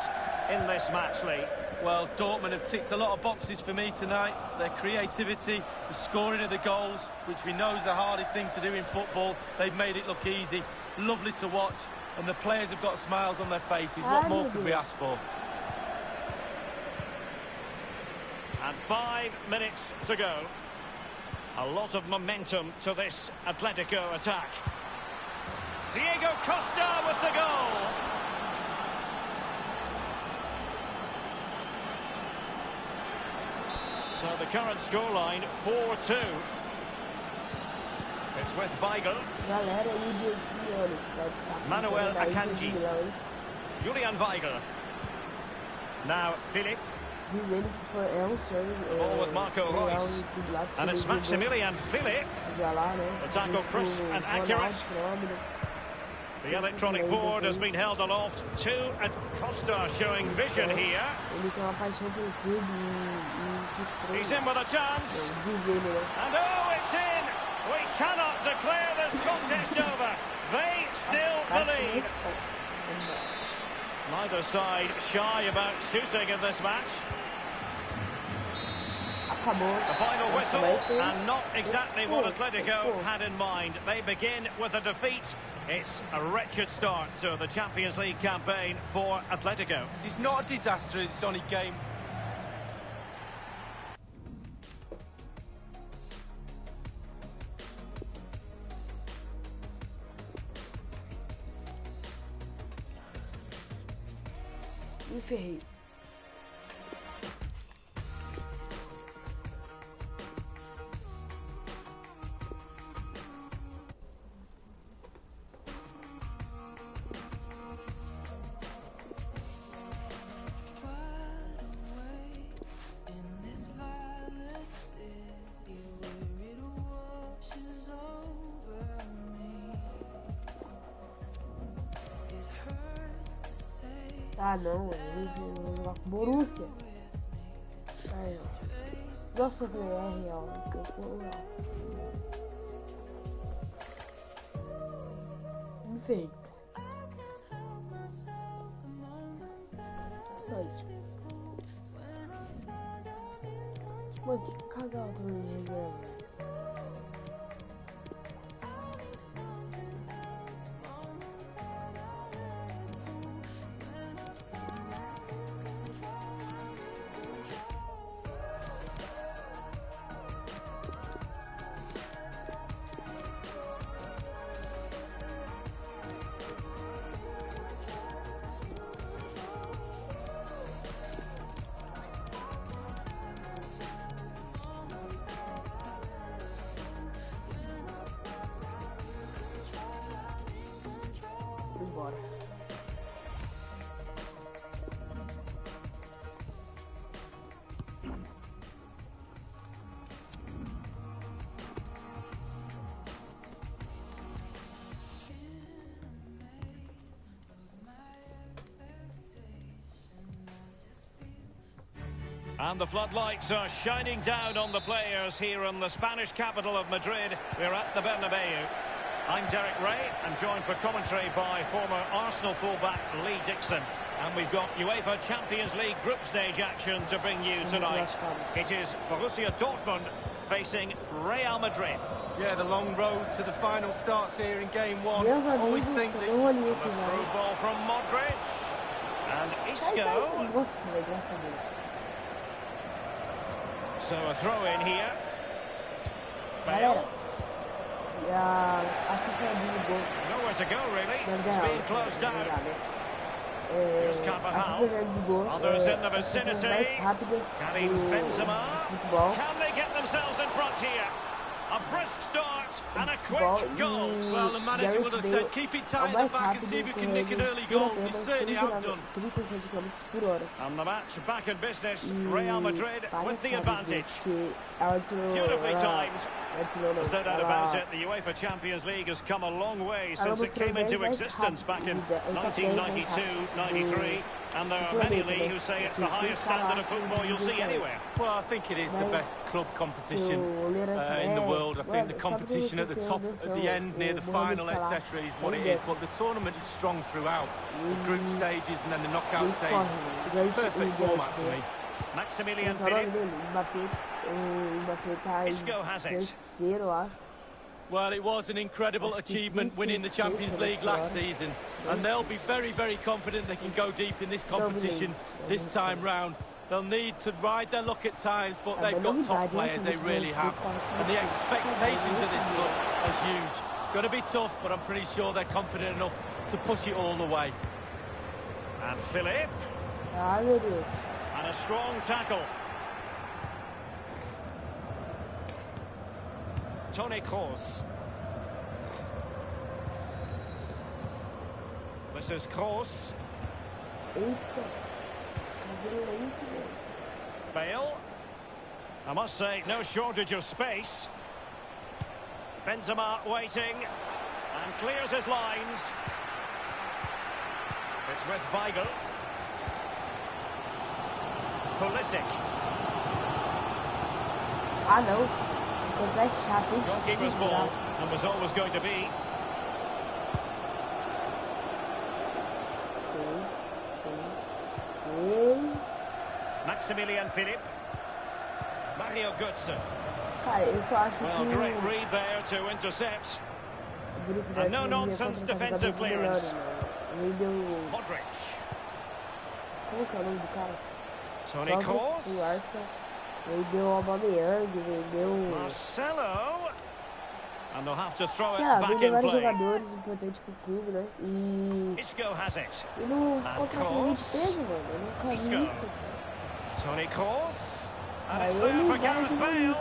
in this match, Lee. Well, Dortmund have ticked a lot of boxes for me tonight. Their creativity, the scoring of the goals, which we know is the hardest thing to do in football. They've made it look easy, lovely to watch, and the players have got smiles on their faces. What more could we ask for? And 5 minutes to go. A lot of momentum to this Atletico attack. Diego Costa with the goal. So the current scoreline, 4-2. It's with Weigl. Galera, e o Dircione, que pode estar Manuel com Akanji. Julian Julian Weigl. Now Philip. Dizendo que foi, sonho. Ball with Marco Reus. And it's Maximilian Philip. The tackle crisp and accurate. The electronic board has been held aloft. Two at Costa showing vision here. Ele tem uma paixão pelo clube e He's in with a chance. And oh, it's in! We cannot declare this contest over. They still believe. Neither side shy about shooting in this match. The final whistle, and not exactly what Atletico had in mind. They begin with a defeat. It's a wretched start to the Champions League campaign for Atletico. It's not a disaster, it's only game. Me ferrei. Ah, não, eu vou jogar com Borussia. Aí, ó. Nossa, eu falei, é real, que eu vou lá. Enfim. Só isso. Mano, que cagar o turno de reserva. And the floodlights are shining down on the players here in the Spanish capital of Madrid. We're at the Bernabeu. I'm Derek Ray. I'm joined for commentary by former Arsenal fullback Lee Dixon. And we've got UEFA Champions League group stage action to bring you tonight. It is Borussia Dortmund facing Real Madrid. Yeah, the long road to the final starts here in game one. Always think that... A through ball from Modric. And Isco. So a throw in here. Bale. Nowhere to go, really. It's being closed down. Here's Carvajal. Others in the vicinity. Karim Benzema. Can they get themselves in front here? A brisk start and a quick goal. Well, the manager would have said, keep it tight at the back and see if we can nick an early goal. He certainly has done. And the match back in business. Real Madrid with the advantage. Beautifully timed. There's no doubt about it. The UEFA Champions League has come a long way since it came into existence back in 1992-93. And there are many, Lee, who say it's the highest standard of football you'll see anywhere. Well, I think it is the best club competition in the world. I think the competition at the top, at the end, near the final, etc., is what it is. But the tournament is strong throughout. The group stages and then the knockout stage. It's a perfect format for me. Maximilian Philipp. Isco has it. Well, it was an incredible achievement winning the Champions League last season, and they'll be very, very confident they can go deep in this competition this time round. They'll need to ride their luck at times, but they've got top players, they really have. And the expectations of this club are huge. Going to be tough, but I'm pretty sure they're confident enough to push it all the way. And Philipp. And a strong tackle. Toni Kroos. This is Kroos. Bale. I must say, no shortage of space. Benzema waiting. And clears his lines. It's with Weigl. Pulisic. Ah, não. Goalkeeper's ball, and was always going to be. Maximilian Philipp. Mario Götze. Well, great read there to intercept. And no nonsense defensive clearance. Modric. Toni Kroos. Marcelo. And they'll have to throw it back in play. Isco has it. And Kroos. Isco. Toni Kroos. And it's there for Gareth Bale.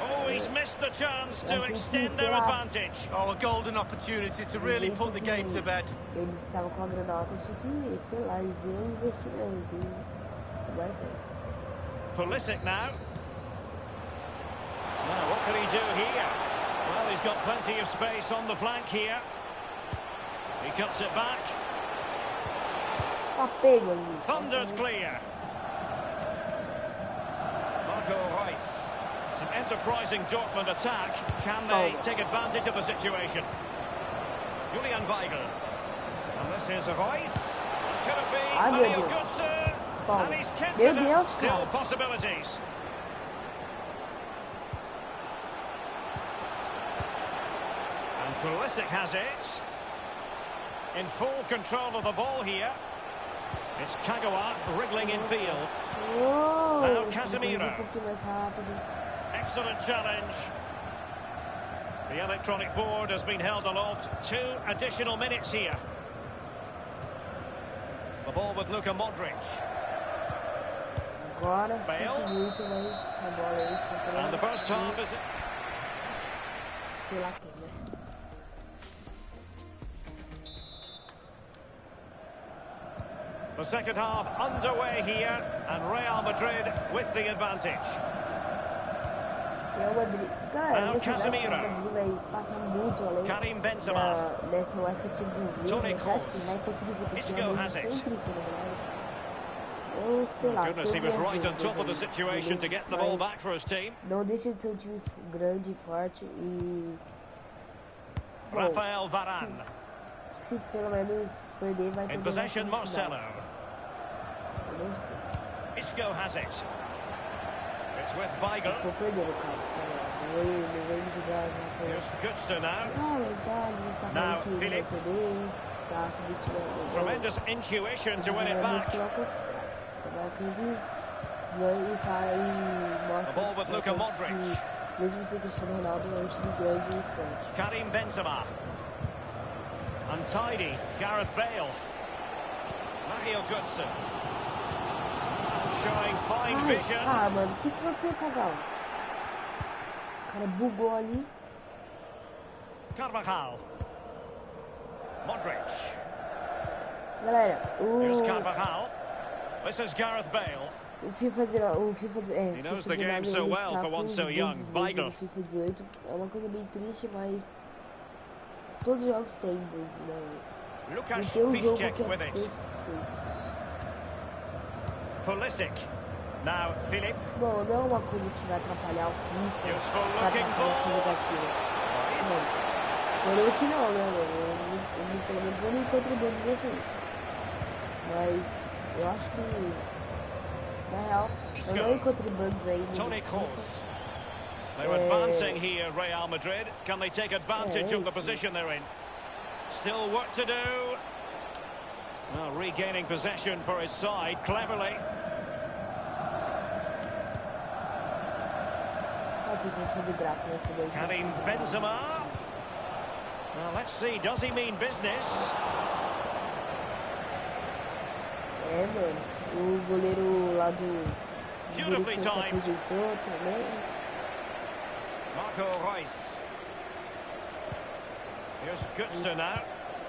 Oh, he's missed the chance to extend their advantage. Oh, a golden opportunity to really put the game to bed. Pulisic now. Now, what can he do here? Well, he's got plenty of space on the flank here. He cuts it back. Thunder's clear. Marco Reus. It's an enterprising Dortmund attack. Can they take advantage of the situation? Julian Weigl. And this is Reus. Could it be Mario Götze? And he's kept it up. Still possibilities. And Pulisic has it. In full control of the ball here. It's Kagawa wriggling in field. Now Casemiro. Excellent challenge. The electronic board has been held aloft. 2 additional minutes here. The ball with Luka Modric. Bale. And the first half is... The second half underway here, and Real Madrid with the advantage. Now Casemiro. Karim Benzema. Toni Kroos. Isco has it. Goodness, he was right on top of the situation to get the ball back for his team. Rafael Varane. In possession, Marcelo. Isco has it. It's with Weigl. Here's Götze now. Now Philipp. Tremendous intuition to win it back. The ball with Luka Modric. Karim Benzema. Untidy, Gareth Bale. Mario Götze. Showing fine vision. Mano, o que aconteceu, Cagal? O cara bugou ali. Carvajal. Modric. Galera, Here's Carvajal. This is Gareth Bale. O FIFA, He knows the game so well for one so young. Weigl. O FIFA 18 é uma coisa bem triste, mas todos os jogos têm bugs, né? Lucas Tem um jogo Piszczek que é with it. perfeito. Pulisic. Now, Philip. Bom, não é uma coisa que vai atrapalhar o FIFA Useful pra looking atrapalhar a ball. jogatina. Mano, que não, né, mano? Pelo menos eu não encontro bugs assim. Mas eu acho que, na real, eu não encontrei bugs ainda. Toni Kroos. They're advancing here, Real Madrid. Can they take advantage of the position they're in? Still work to do. Well, regaining possession for his side cleverly. Karim Benzema. Well, let's see, does he mean business? É, mano. O goleiro lá do Beautifully se timed. apresentou também. Marco Reus. Here's Götze now.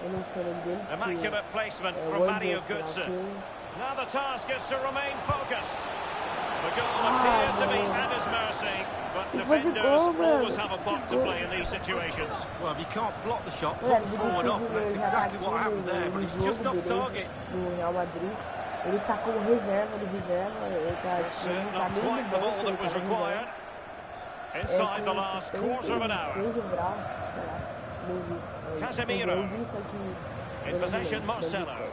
Eu não sei o nome dele. Immaculate placement from Mario Götze. Now the task is to remain focused. The goal appeared to be at his mercy, but defenders always have a part to play in these situations. Well, if you can't block the shot, put forward off, and that's exactly what happened there, but it's just off target. No Real Madrid, ele tá como reserva de reserva, ele tá Not quite the ball that was required. Inside the last quarter of an hour. Casemiro. In possession, Marcelo.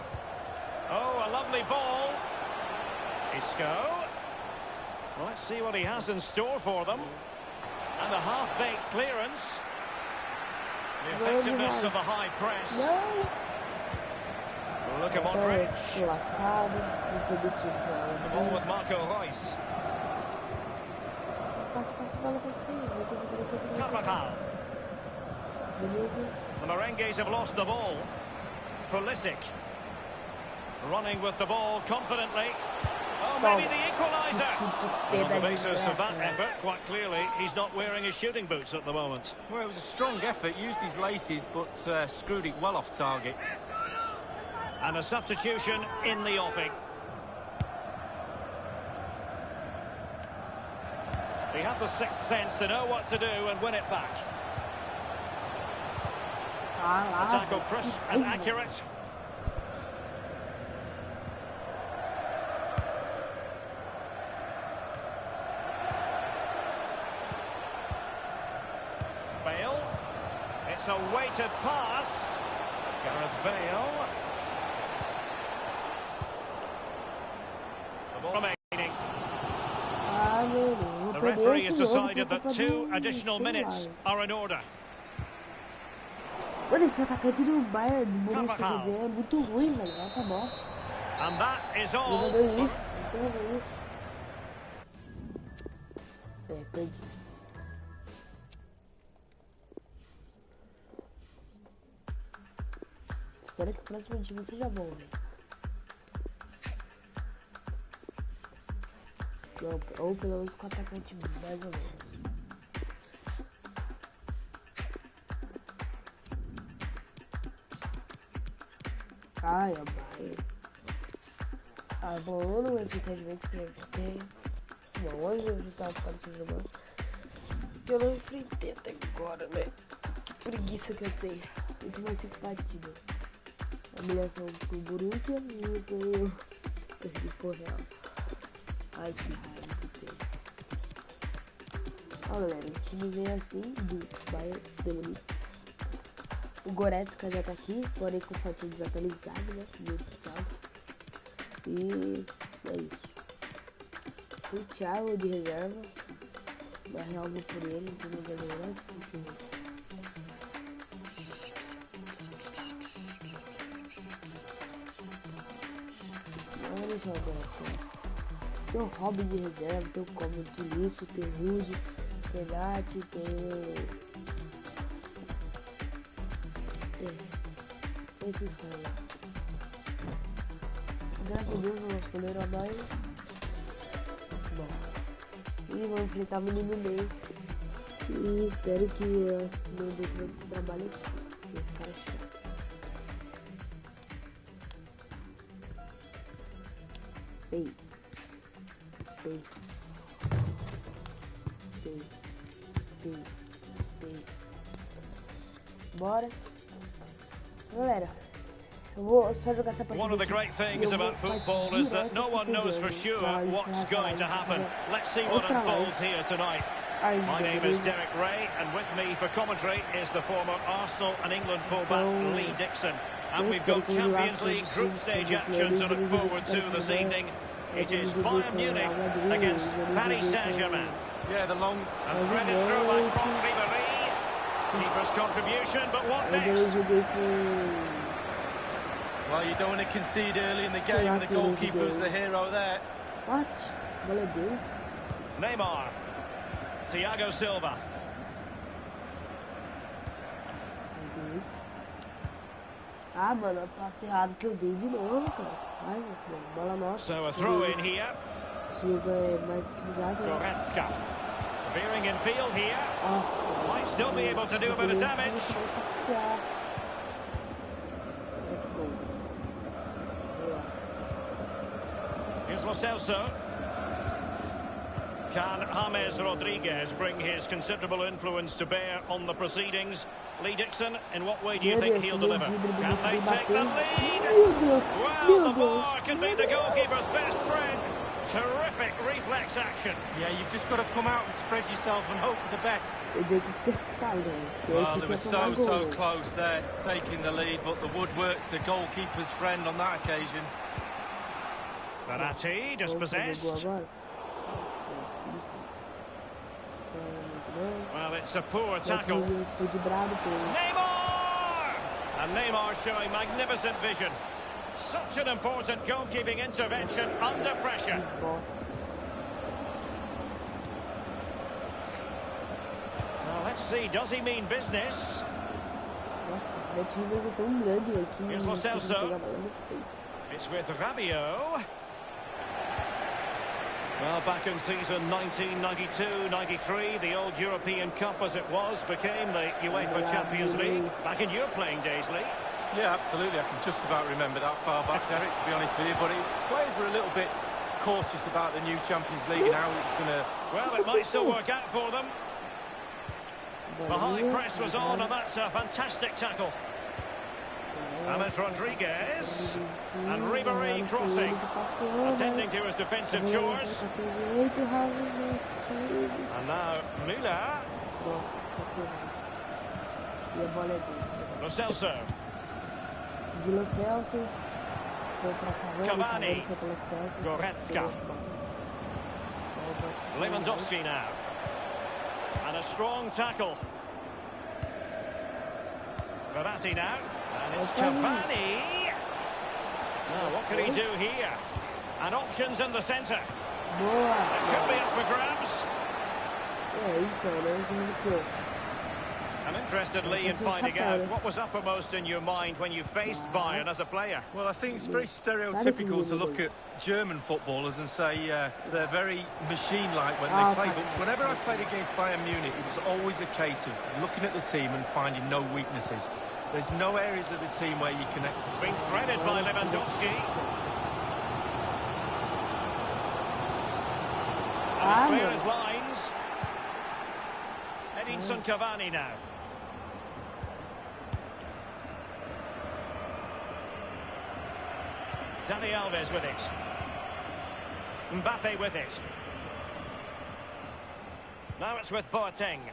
Oh, a lovely ball. Isco. Well, let's see what he has in store for them. And a half-baked clearance. The effectiveness of the high press. Look at Modric. The ball with Marco Reus. Carvajal. The Merengues have lost the ball. Pulisic. Running with the ball confidently. Oh, maybe the equaliser. On the basis of that effort, quite clearly, he's not wearing his shooting boots at the moment. Well, it was a strong effort, used his laces, but screwed it well off target. And a substitution in the offing. He had the sixth sense to know what to do and win it back. The tackle crisp and accurate. Bale. It's a weighted pass. Gareth Bale. The ball remaining. The referee has decided that 2 additional minutes are in order. Mano, esse atacante do Bayern, do Borussia, é muito ruim, velho. Vai pra bosta. And that is all. Perdi. Espero que o próximo time seja bom, velho. Ou pelo menos com o atacante mais ou menos. Ai, a Bahia. Ah, bom, eu não vou ficar de vez que eu tenho. Bom, hoje eu vou estar para jogando. Que eu não enfrentei até agora, né? Que preguiça que eu tenho. Eu tenho mais 5 partidas. A humilhação pro Borussia e eu tenho. Perdi por Real. Ai, que raiva que eu tenho. Ó, galera, o time vem assim do Bayern de Munique. O Goretzka já tá aqui, porém com fotinho desatualizado, né? Muito Thiago. E é isso. Tem o Thiago de reserva. Na real, vou por ele, não vou fazer antes. Olha só o Goretzka. Tem o Robin de reserva, tem o Comigo, Tulisso, tem o Rude, tem o Nath, tem o... esses caras. Graças a Deus vamos escolher a mais. Bom. E vamos enfrentar o menino meio. E espero que não dê tanto trabalho assim. Esse cara é chato. Ei. Ei. Ei. Ei. Ei. Bora. Galera, Eu vou só jogar essa partida. One of the great things about football is that no one knows for sure what's going to happen. Let's see what unfolds here tonight. My name is Derek Ray, and with me for commentary is the former Arsenal and England fullback Lee Dixon. And we've got Champions League group stage action to look forward to this evening. It is Bayern Munich against Paris Saint-Germain. Yeah, the long and threaded through by Ribéry. Keeper's contribution, but what next? Well, you don't want to concede early in the game, and the goalkeeper's the hero there. What? Bola dele. Neymar. Thiago Silva. Ah, mano, passe errado que eu dei de novo, cara. Ai, meu filho, bola nossa. So a throw in here. Chega é mais equilibrado. Goretzka. Veering in field here. Nossa. Might still be able to do a bit of damage. Here's Lo Celso. Can James Rodriguez bring his considerable influence to bear on the proceedings? Lee Dixon, in what way do you think he'll deliver? Can they take the lead? Well, the bar can be the goalkeeper's best friend. Terrific reflex action. Yeah, you've just got to come out and spread yourself and hope for the best. Well, they were so close there to taking the lead, but the woodwork's the goalkeeper's friend on that occasion. Verratti dispossessed. Well, it's a poor tackle. Neymar! And Neymar showing magnificent vision. Such an important goalkeeping intervention under pressure. Well, let's see, does he mean business? Here's Lo Celso. It's with Rabiot. Well, back in season 1992-93, the old European Cup as it was became the UEFA Champions League. Back in your playing days, Lee. Yeah, absolutely. I can just about remember that far back, Derek, to be honest with you. But players were a little bit cautious about the new Champions League and how it's going to... Well, it might still work out for them. The high press was on, and that's a fantastic tackle. James Rodriguez. And Ribéry crossing. Attending to his defensive chores. And now Müller. Lo Celso. Cavani. Goretzka. Lewandowski now. And a strong tackle. Verratti now. And it's Cavani. Now, what can he do here? And options in the centre. It could be up for grabs. I'm interested, Lee, in finding out what was uppermost in your mind when you faced Bayern as a player. Well, I think it's very stereotypical to look at German footballers and say they're very machine-like when they play. But whenever I played against Bayern Munich, it was always a case of looking at the team and finding no weaknesses. There's no areas of the team where you connect. It's been threaded by Lewandowski. And it's clear as lines. Edinson Cavani now. Dani Alves with it. Mbappe with it. Now it's with Boateng.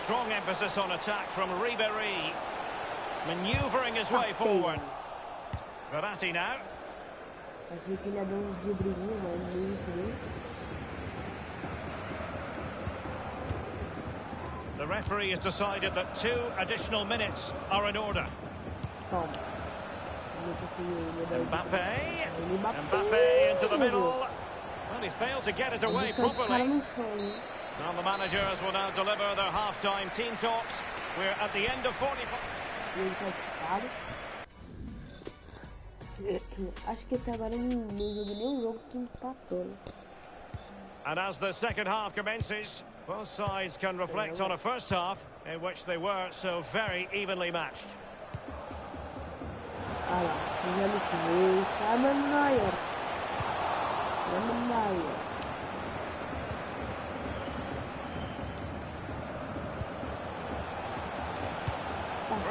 Strong emphasis on attack from Ribéry. Manoeuvring his way forward. Verratti now. The referee has decided that 2 additional minutes are in order. Mbappe. Mbappe into the middle. Well, he failed to get it away properly. Now the managers will now deliver their half-time team talks. We're at the end of 45. And as the second half commences, both sides can reflect on a first half in which they were so very evenly matched.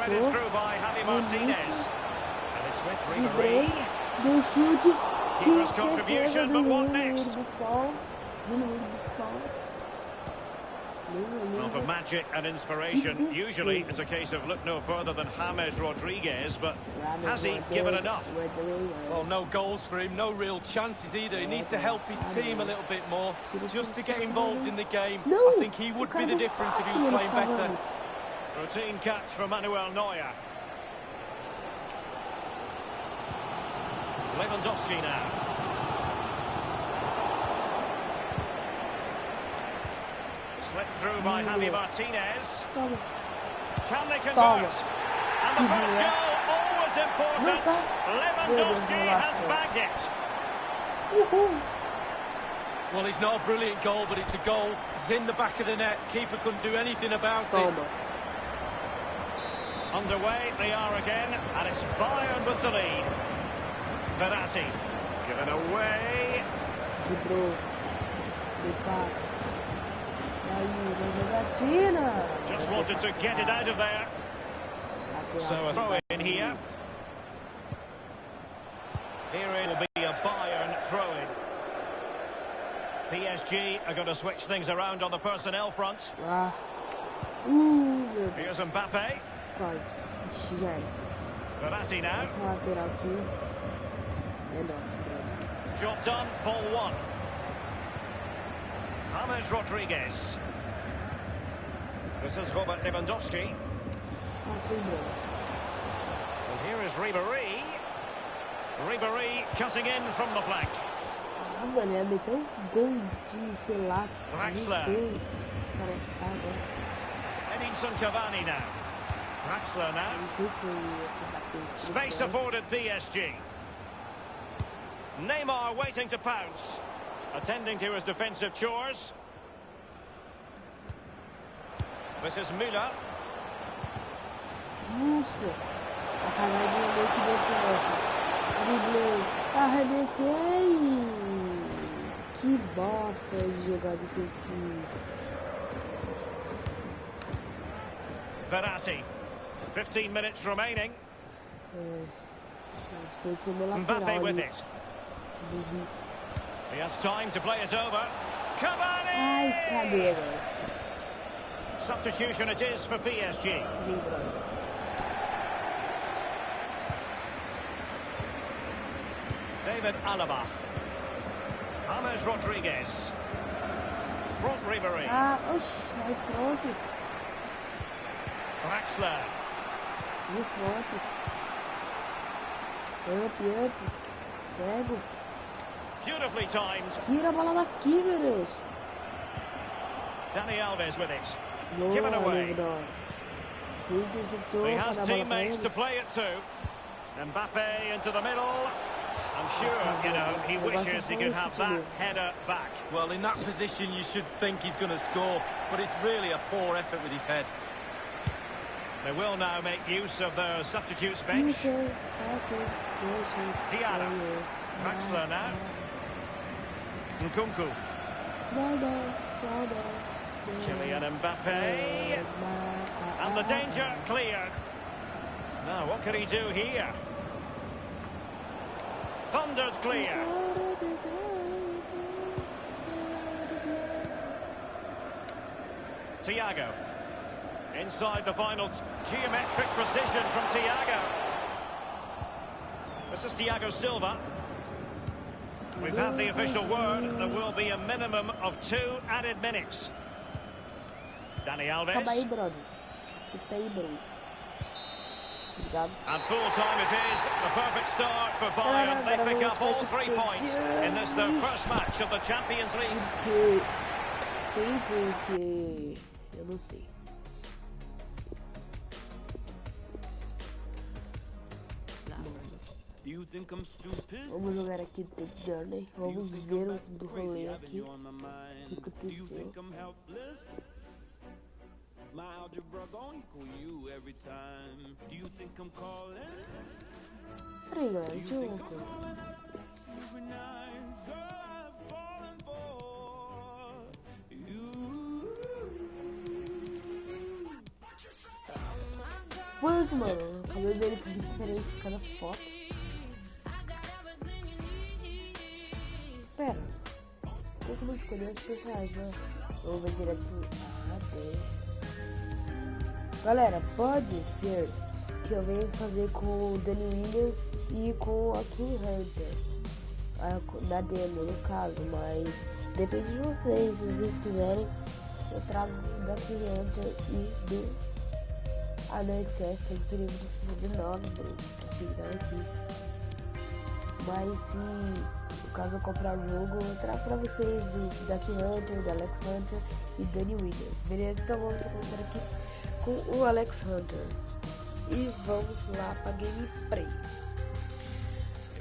Threaded through by Javi Martinez. And it's with Vibrei, Ribery. deu chute. Keeper's Que contribution, defesa but do what Júnior next? Buffon. Júnior Buffon. Well, for magic and inspiration, usually it's a case of look no further than James Rodriguez, but has he given enough? Well, no goals for him, no real chances either. He needs to help his team a little bit more, just to get involved in the game. I think he would be the difference if he was playing better. Routine catch for Manuel Neuer. Lewandowski now. Slipped through by Javi Martinez. Can they convert? And the first goal, always important. Lewandowski has bagged it. Well, it's not a brilliant goal, but it's a goal. It's in the back of the net. Keeper couldn't do anything about it. Underway they are again, and it's Bayern with the lead. Verratti, given away. Just wanted to get it out of there. So a throw in here. Here it will be a Bayern throw-in. PSG are going to switch things around on the personnel front. Here's Mbappe. Verratti now. Job done, ball one. James Rodriguez. This is Robert Lewandowski. And here is Ribery. Ribery cutting in from the flank. Mano, ia meter gol de, sei lá, Draxler. Edinson Cavani now. Draxler now. Space afforded PSG. Neymar waiting to pounce. Attending to his defensive chores. This is Müller. Nossa, a cagadinha meio que deu certo. Driblei, arremessei. Que bosta de jogada que eu fiz. Verratti. 15 minutes remaining. Mbappe with it. He has time to play it over. Cavani! Ai, cadê agora? Substitution it is for PSG. David Alaba. James Rodriguez. Front Ribery. Oxi, aí pronto. Draxler. No front. Up. Cego. Beautifully timed. Tira a bola daqui, meu Deus. Dani Alves with it. Boa, Given away. He has teammates to play it to. Mbappe into the middle. I'm sure, you know, he wishes he could have that header back. Well, in that position, you should think he's going to score, but it's really a poor effort with his head. They will now make use of their substitutes bench. Diarra. Draxler now. Nkunku. Kylian Mbappe. And the danger cleared. Now, what can he do here? Thunder's clear. Thiago. Inside the final, geometric precision from Thiago. This is Thiago Silva. We've had the official word. There will be a minimum of 2 added minutes. Dani Alves. Acaba aí, brother. Fica aí, Bruno. Obrigado. And full time it is. The perfect start for Bayern. They pick up all 3 points in this, their first match of the Champions League. Porque eu não sei. Vamos jogar aqui The Journey. Vamos ver o do rolê aqui. O que aconteceu? My algebra gon' equal you every time. Do you think I'm calling? Peraí, galera, deixa eu ver uma coisa. Every night, girl, I've fallen for you. Oh my God. Punk, mano. O cabelo dele tá diferente em cada foto. Pera. Tem como escolher os personagens, né? Ou vai direto pro HD. Galera, pode ser que eu venha fazer com o Danny Williams e com a King Hunter. Na demo, no caso, mas depende de vocês. Se vocês quiserem, eu trago da King Hunter e do... Ah, não esquece, tem o período do FIFA 19, bro. Achei que tava aqui. Mas se, no caso, eu comprar o jogo, eu trago pra vocês do Duck Hunter, do Alex Hunter e Danny Williams. Beleza? Então vamos começar aqui com o Alex Hunter. E vamos lá pra gameplay.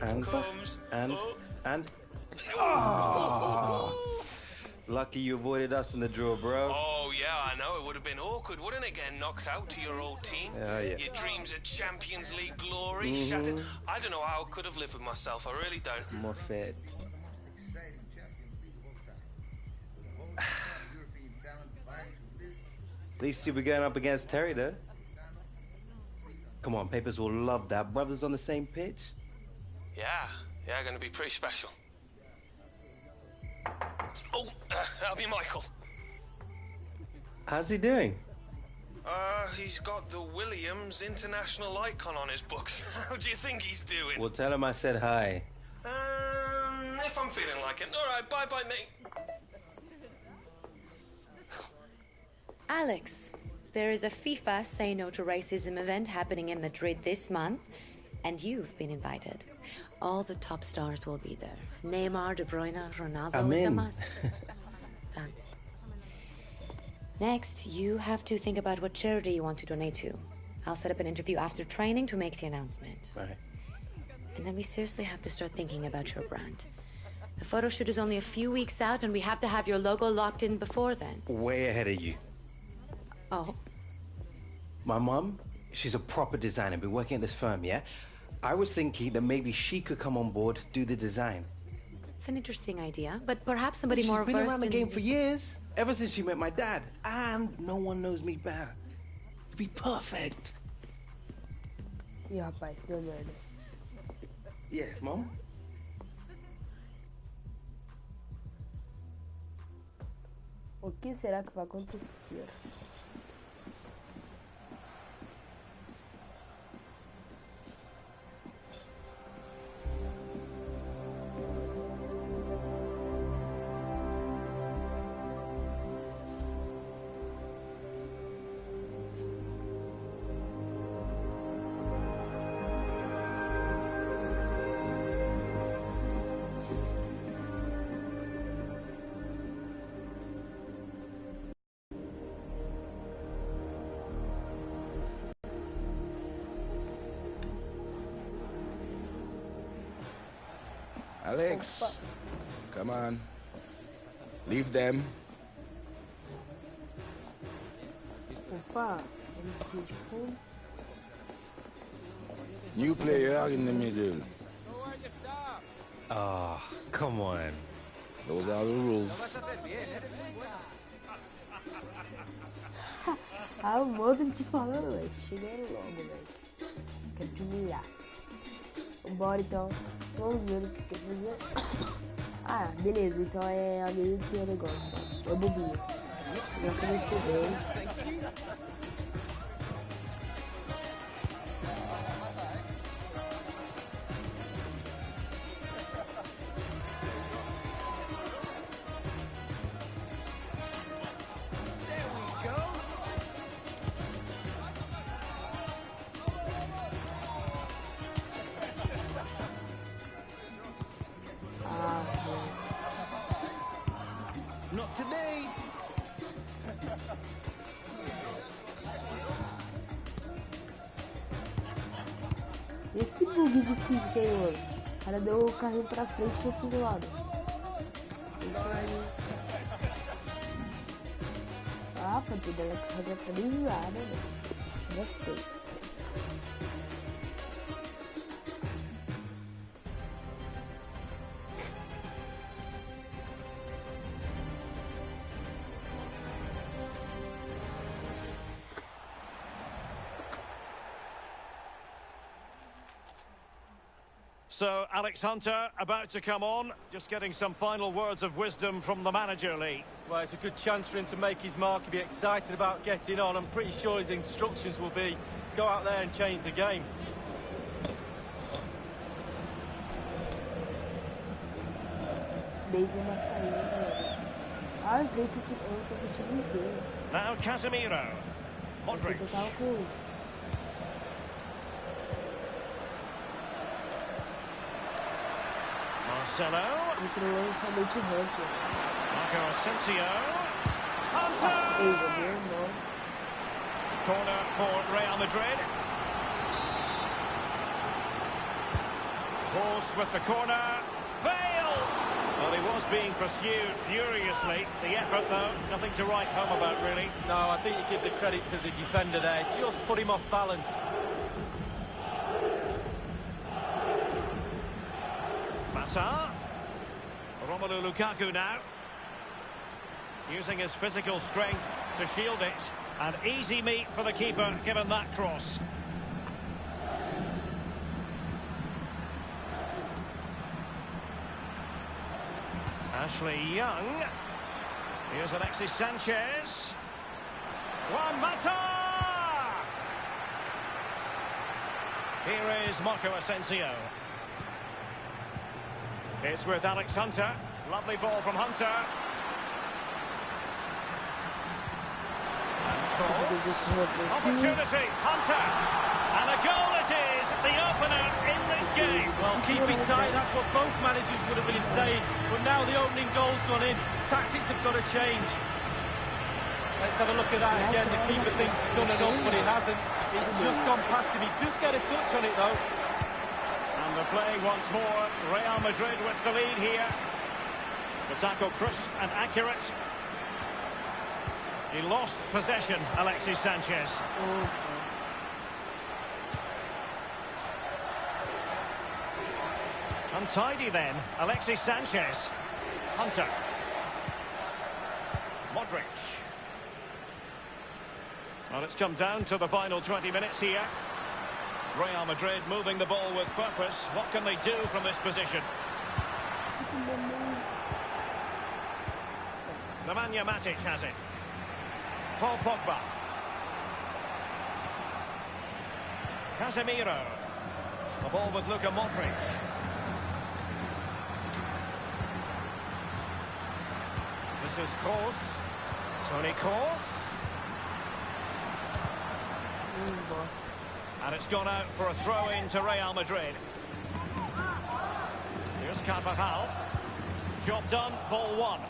And oh, lucky you avoided us in the draw, bro. Oh yeah, I know. It would have been awkward, wouldn't it, getting knocked out to your old team? Yeah. Your dreams of Champions League glory shattered. I don't know how I could have lived with myself. I really don't. More fit. At least you'll be going up against Terry, though. Come on, Papers will love that. Brothers on the same pitch. Yeah, going to be pretty special. Oh, that'll be Michael. How's he doing? He's got the Williams international icon on his books. How do you think he's doing? Well, tell him I said hi. If I'm feeling like it. All right, bye-bye, mate. Alex, there is a FIFA Say No to Racism event happening in Madrid this month, and you've been invited. All the top stars will be there. Neymar, De Bruyne, Ronaldo, I'm it's a in. must. Done. Next, you have to think about what charity you want to donate to. I'll set up an interview after training to make the announcement. Right. And then we seriously have to start thinking about your brand. The photo shoot is only a few weeks out, and we have to have your logo locked in before then. Way ahead of you. Oh, My mom, she's a proper designer, been working at this firm, yeah? I was thinking that maybe she could come on board, do the design. it's an interesting idea, but perhaps somebody She's more been versed around the in... game for years, ever since she met my dad. And no one knows me better. It'd be perfect. Ih, rapaz, deu merda. Yeah, Mom? O que será que vai acontecer? Alex, come on. Leave them. Opa, eles aqui de fundo. New player in the middle. Oh, come on. Those are the rules. Ah, o Modric falando, velho. Cheguei logo, velho. Quero te humilhar. Bora então. Vamos ver o que quer fazer. Ah, beleza. Então é amigo que é negócio, mano. É bobinho. Já comecei bem. Not today. Esse bug de física aí, mano. O cara deu o carrinho pra frente e eu fiz do lado. Isso aí. Ah, pô, tudo ela que só atualizada, né? Gostei. So, Alex Hunter about to come on, just getting some final words of wisdom from the manager, Lee. Well, it's a good chance for him to make his mark and be excited about getting on. I'm pretty sure his instructions will be, go out there and change the game. Benzema saiu, galera. Ah, eu tô com o time inteiro. Now Casemiro. Modric. Eu tava com... Marcelo. Controlando somente o ranking. Marco Asensio. Hunter. Ei, meu irmão. Corner for Real Madrid. Horse with the corner. Fail! Well, he was being pursued furiously. The effort, though, nothing to write home about, really. No, I think you give the credit to the defender there. Just put him off balance. Massa. Romelu Lukaku now. Using his physical strength to shield it. And easy meat for the keeper, given that cross. Ashley Young. Here's Alexis Sanchez. Juan Mata! Here is Marco Asensio. It's with Alex Hunter. Lovely ball from Hunter. Opportunity, Hunter, and a goal it is, the opener in this game. Well, keep it tight, that's what both managers would have been saying, but now the opening goal's gone in, tactics have got to change. Let's have a look at that again. The keeper thinks he's done enough, but he hasn't. It's just gone past him. He does get a touch on it, though. And they're playing once more. Real Madrid with the lead here. The tackle crisp and accurate. He lost possession, Alexis Sanchez. Untidy then, Alexis Sanchez. Hunter. Modric. Well, it's come down to the final 20 minutes here. Real Madrid moving the ball with purpose. What can they do from this position? Nemanja Matic has it. Paul Pogba. Casemiro. The ball with Luka Modric. This is Kroos. Toni Kroos. And it's gone out for a throw-in to Real Madrid. Here's Carvajal. Job done, ball one.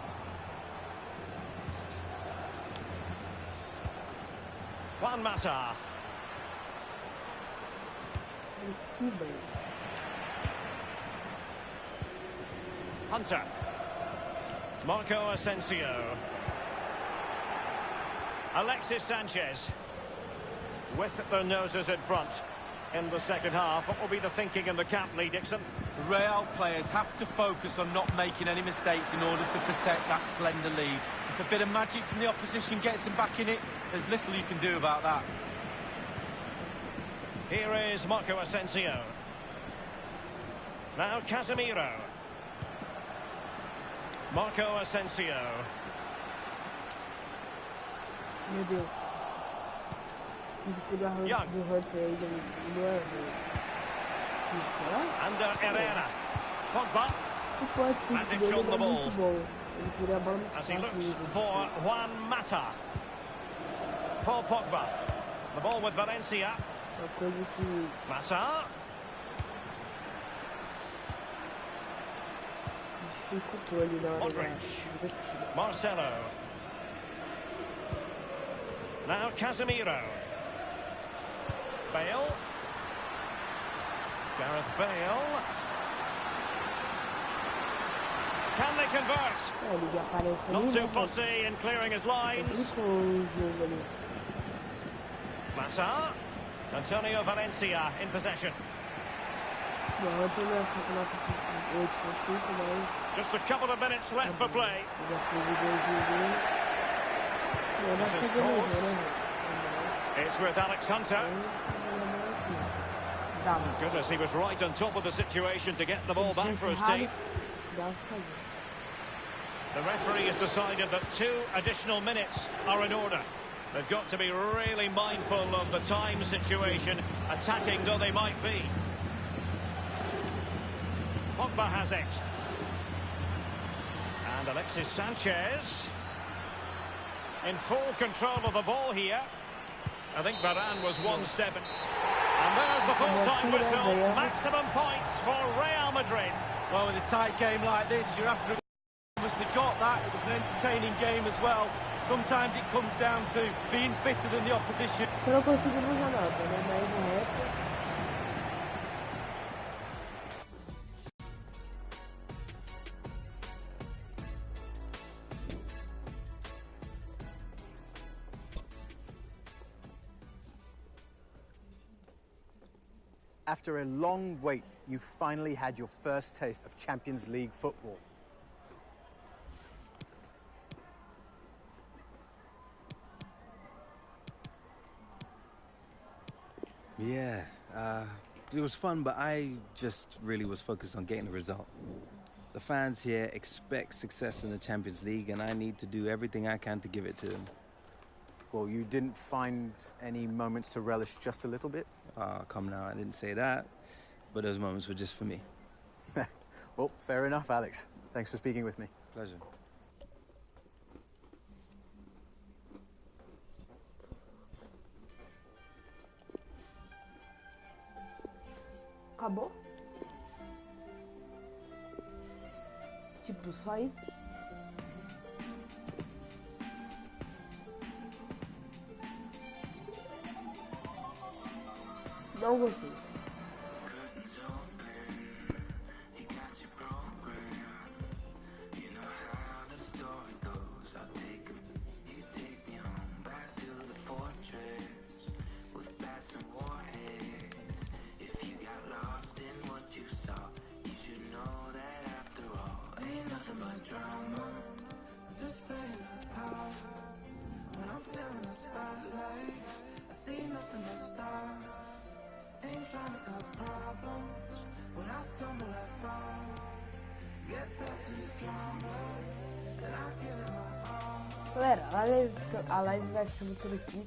Juan Mata. Hunter. Marco Asensio. Alexis Sanchez. With their noses in front in the second half. What will be the thinking in the camp, Lee Dixon? Real players have to focus on not making any mistakes in order to protect that slender lead. If a bit of magic from the opposition gets them back in it, there's little you can do about that. Here is Marco Asensio. Now Casemiro. Marco Asensio. Meu Deus. Young. Under Herrera. Pogba. Has it on the ball. As he looks for Juan Mata. Paul Pogba. The ball with Valencia. Mata. Modric. Marcelo. Now Casemiro. Bale. Gareth Bale. Can they convert? Not too fussy in clearing his lines. Massa. Antonio Valencia in possession. Just a couple of minutes left for play. This is Kroos. It's with Alex Hunter. Goodness, he was right on top of the situation to get the ball back for his team. The referee has decided that 2 additional minutes are in order. They've got to be really mindful of the time situation, attacking though they might be. Pogba has it. And Alexis Sanchez in full control of the ball here. I think Varane was one step in. And there's the full-time whistle. Maximum points for Real Madrid. Well, with a tight game like this, you're after obviously got that. It was an entertaining game as well. Sometimes it comes down to being fitter than the opposition. Só não conseguimos a nota, né? Mas o resto... After a long wait, you finally had your first taste of Champions League football. Yeah, it was fun, but I just really was focused on getting the result. The fans here expect success in the Champions League, and I need to do everything I can to give it to them. Well, you didn't find any moments to relish just a little bit? Come now, I didn't say that, but those moments were just for me. Well, fair enough, Alex. Thanks for speaking with me. Pleasure. Acabou? Tipo, só isso? Não gostei. Galera, a live vai ficando por aqui.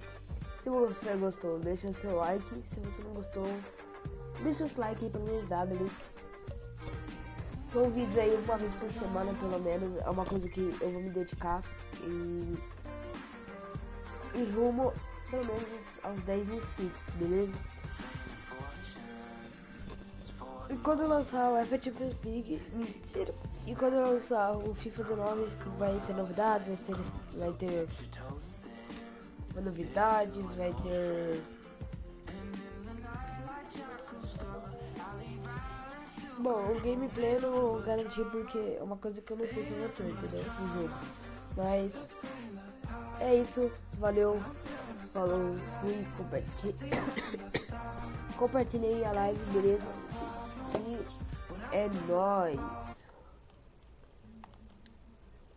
Se você gostou, deixa seu like. Se você não gostou, deixa o like aí pra me ajudar, beleza? São vídeos aí uma vez por semana, pelo menos. É uma coisa que eu vou me dedicar. E rumo, pelo menos, aos 10 inscritos, beleza? E quando lançar o FIFA Champions League, mentira. E quando lançar o FIFA 19, vai ter novidades, vai ter novidades, vai ter... Bom, o gameplay eu não vou garantir porque é uma coisa que eu não sei se eu vou ter, entendeu? No jogo. Mas é isso, valeu, falou, fui, compartilhei a live, beleza? E é nóis!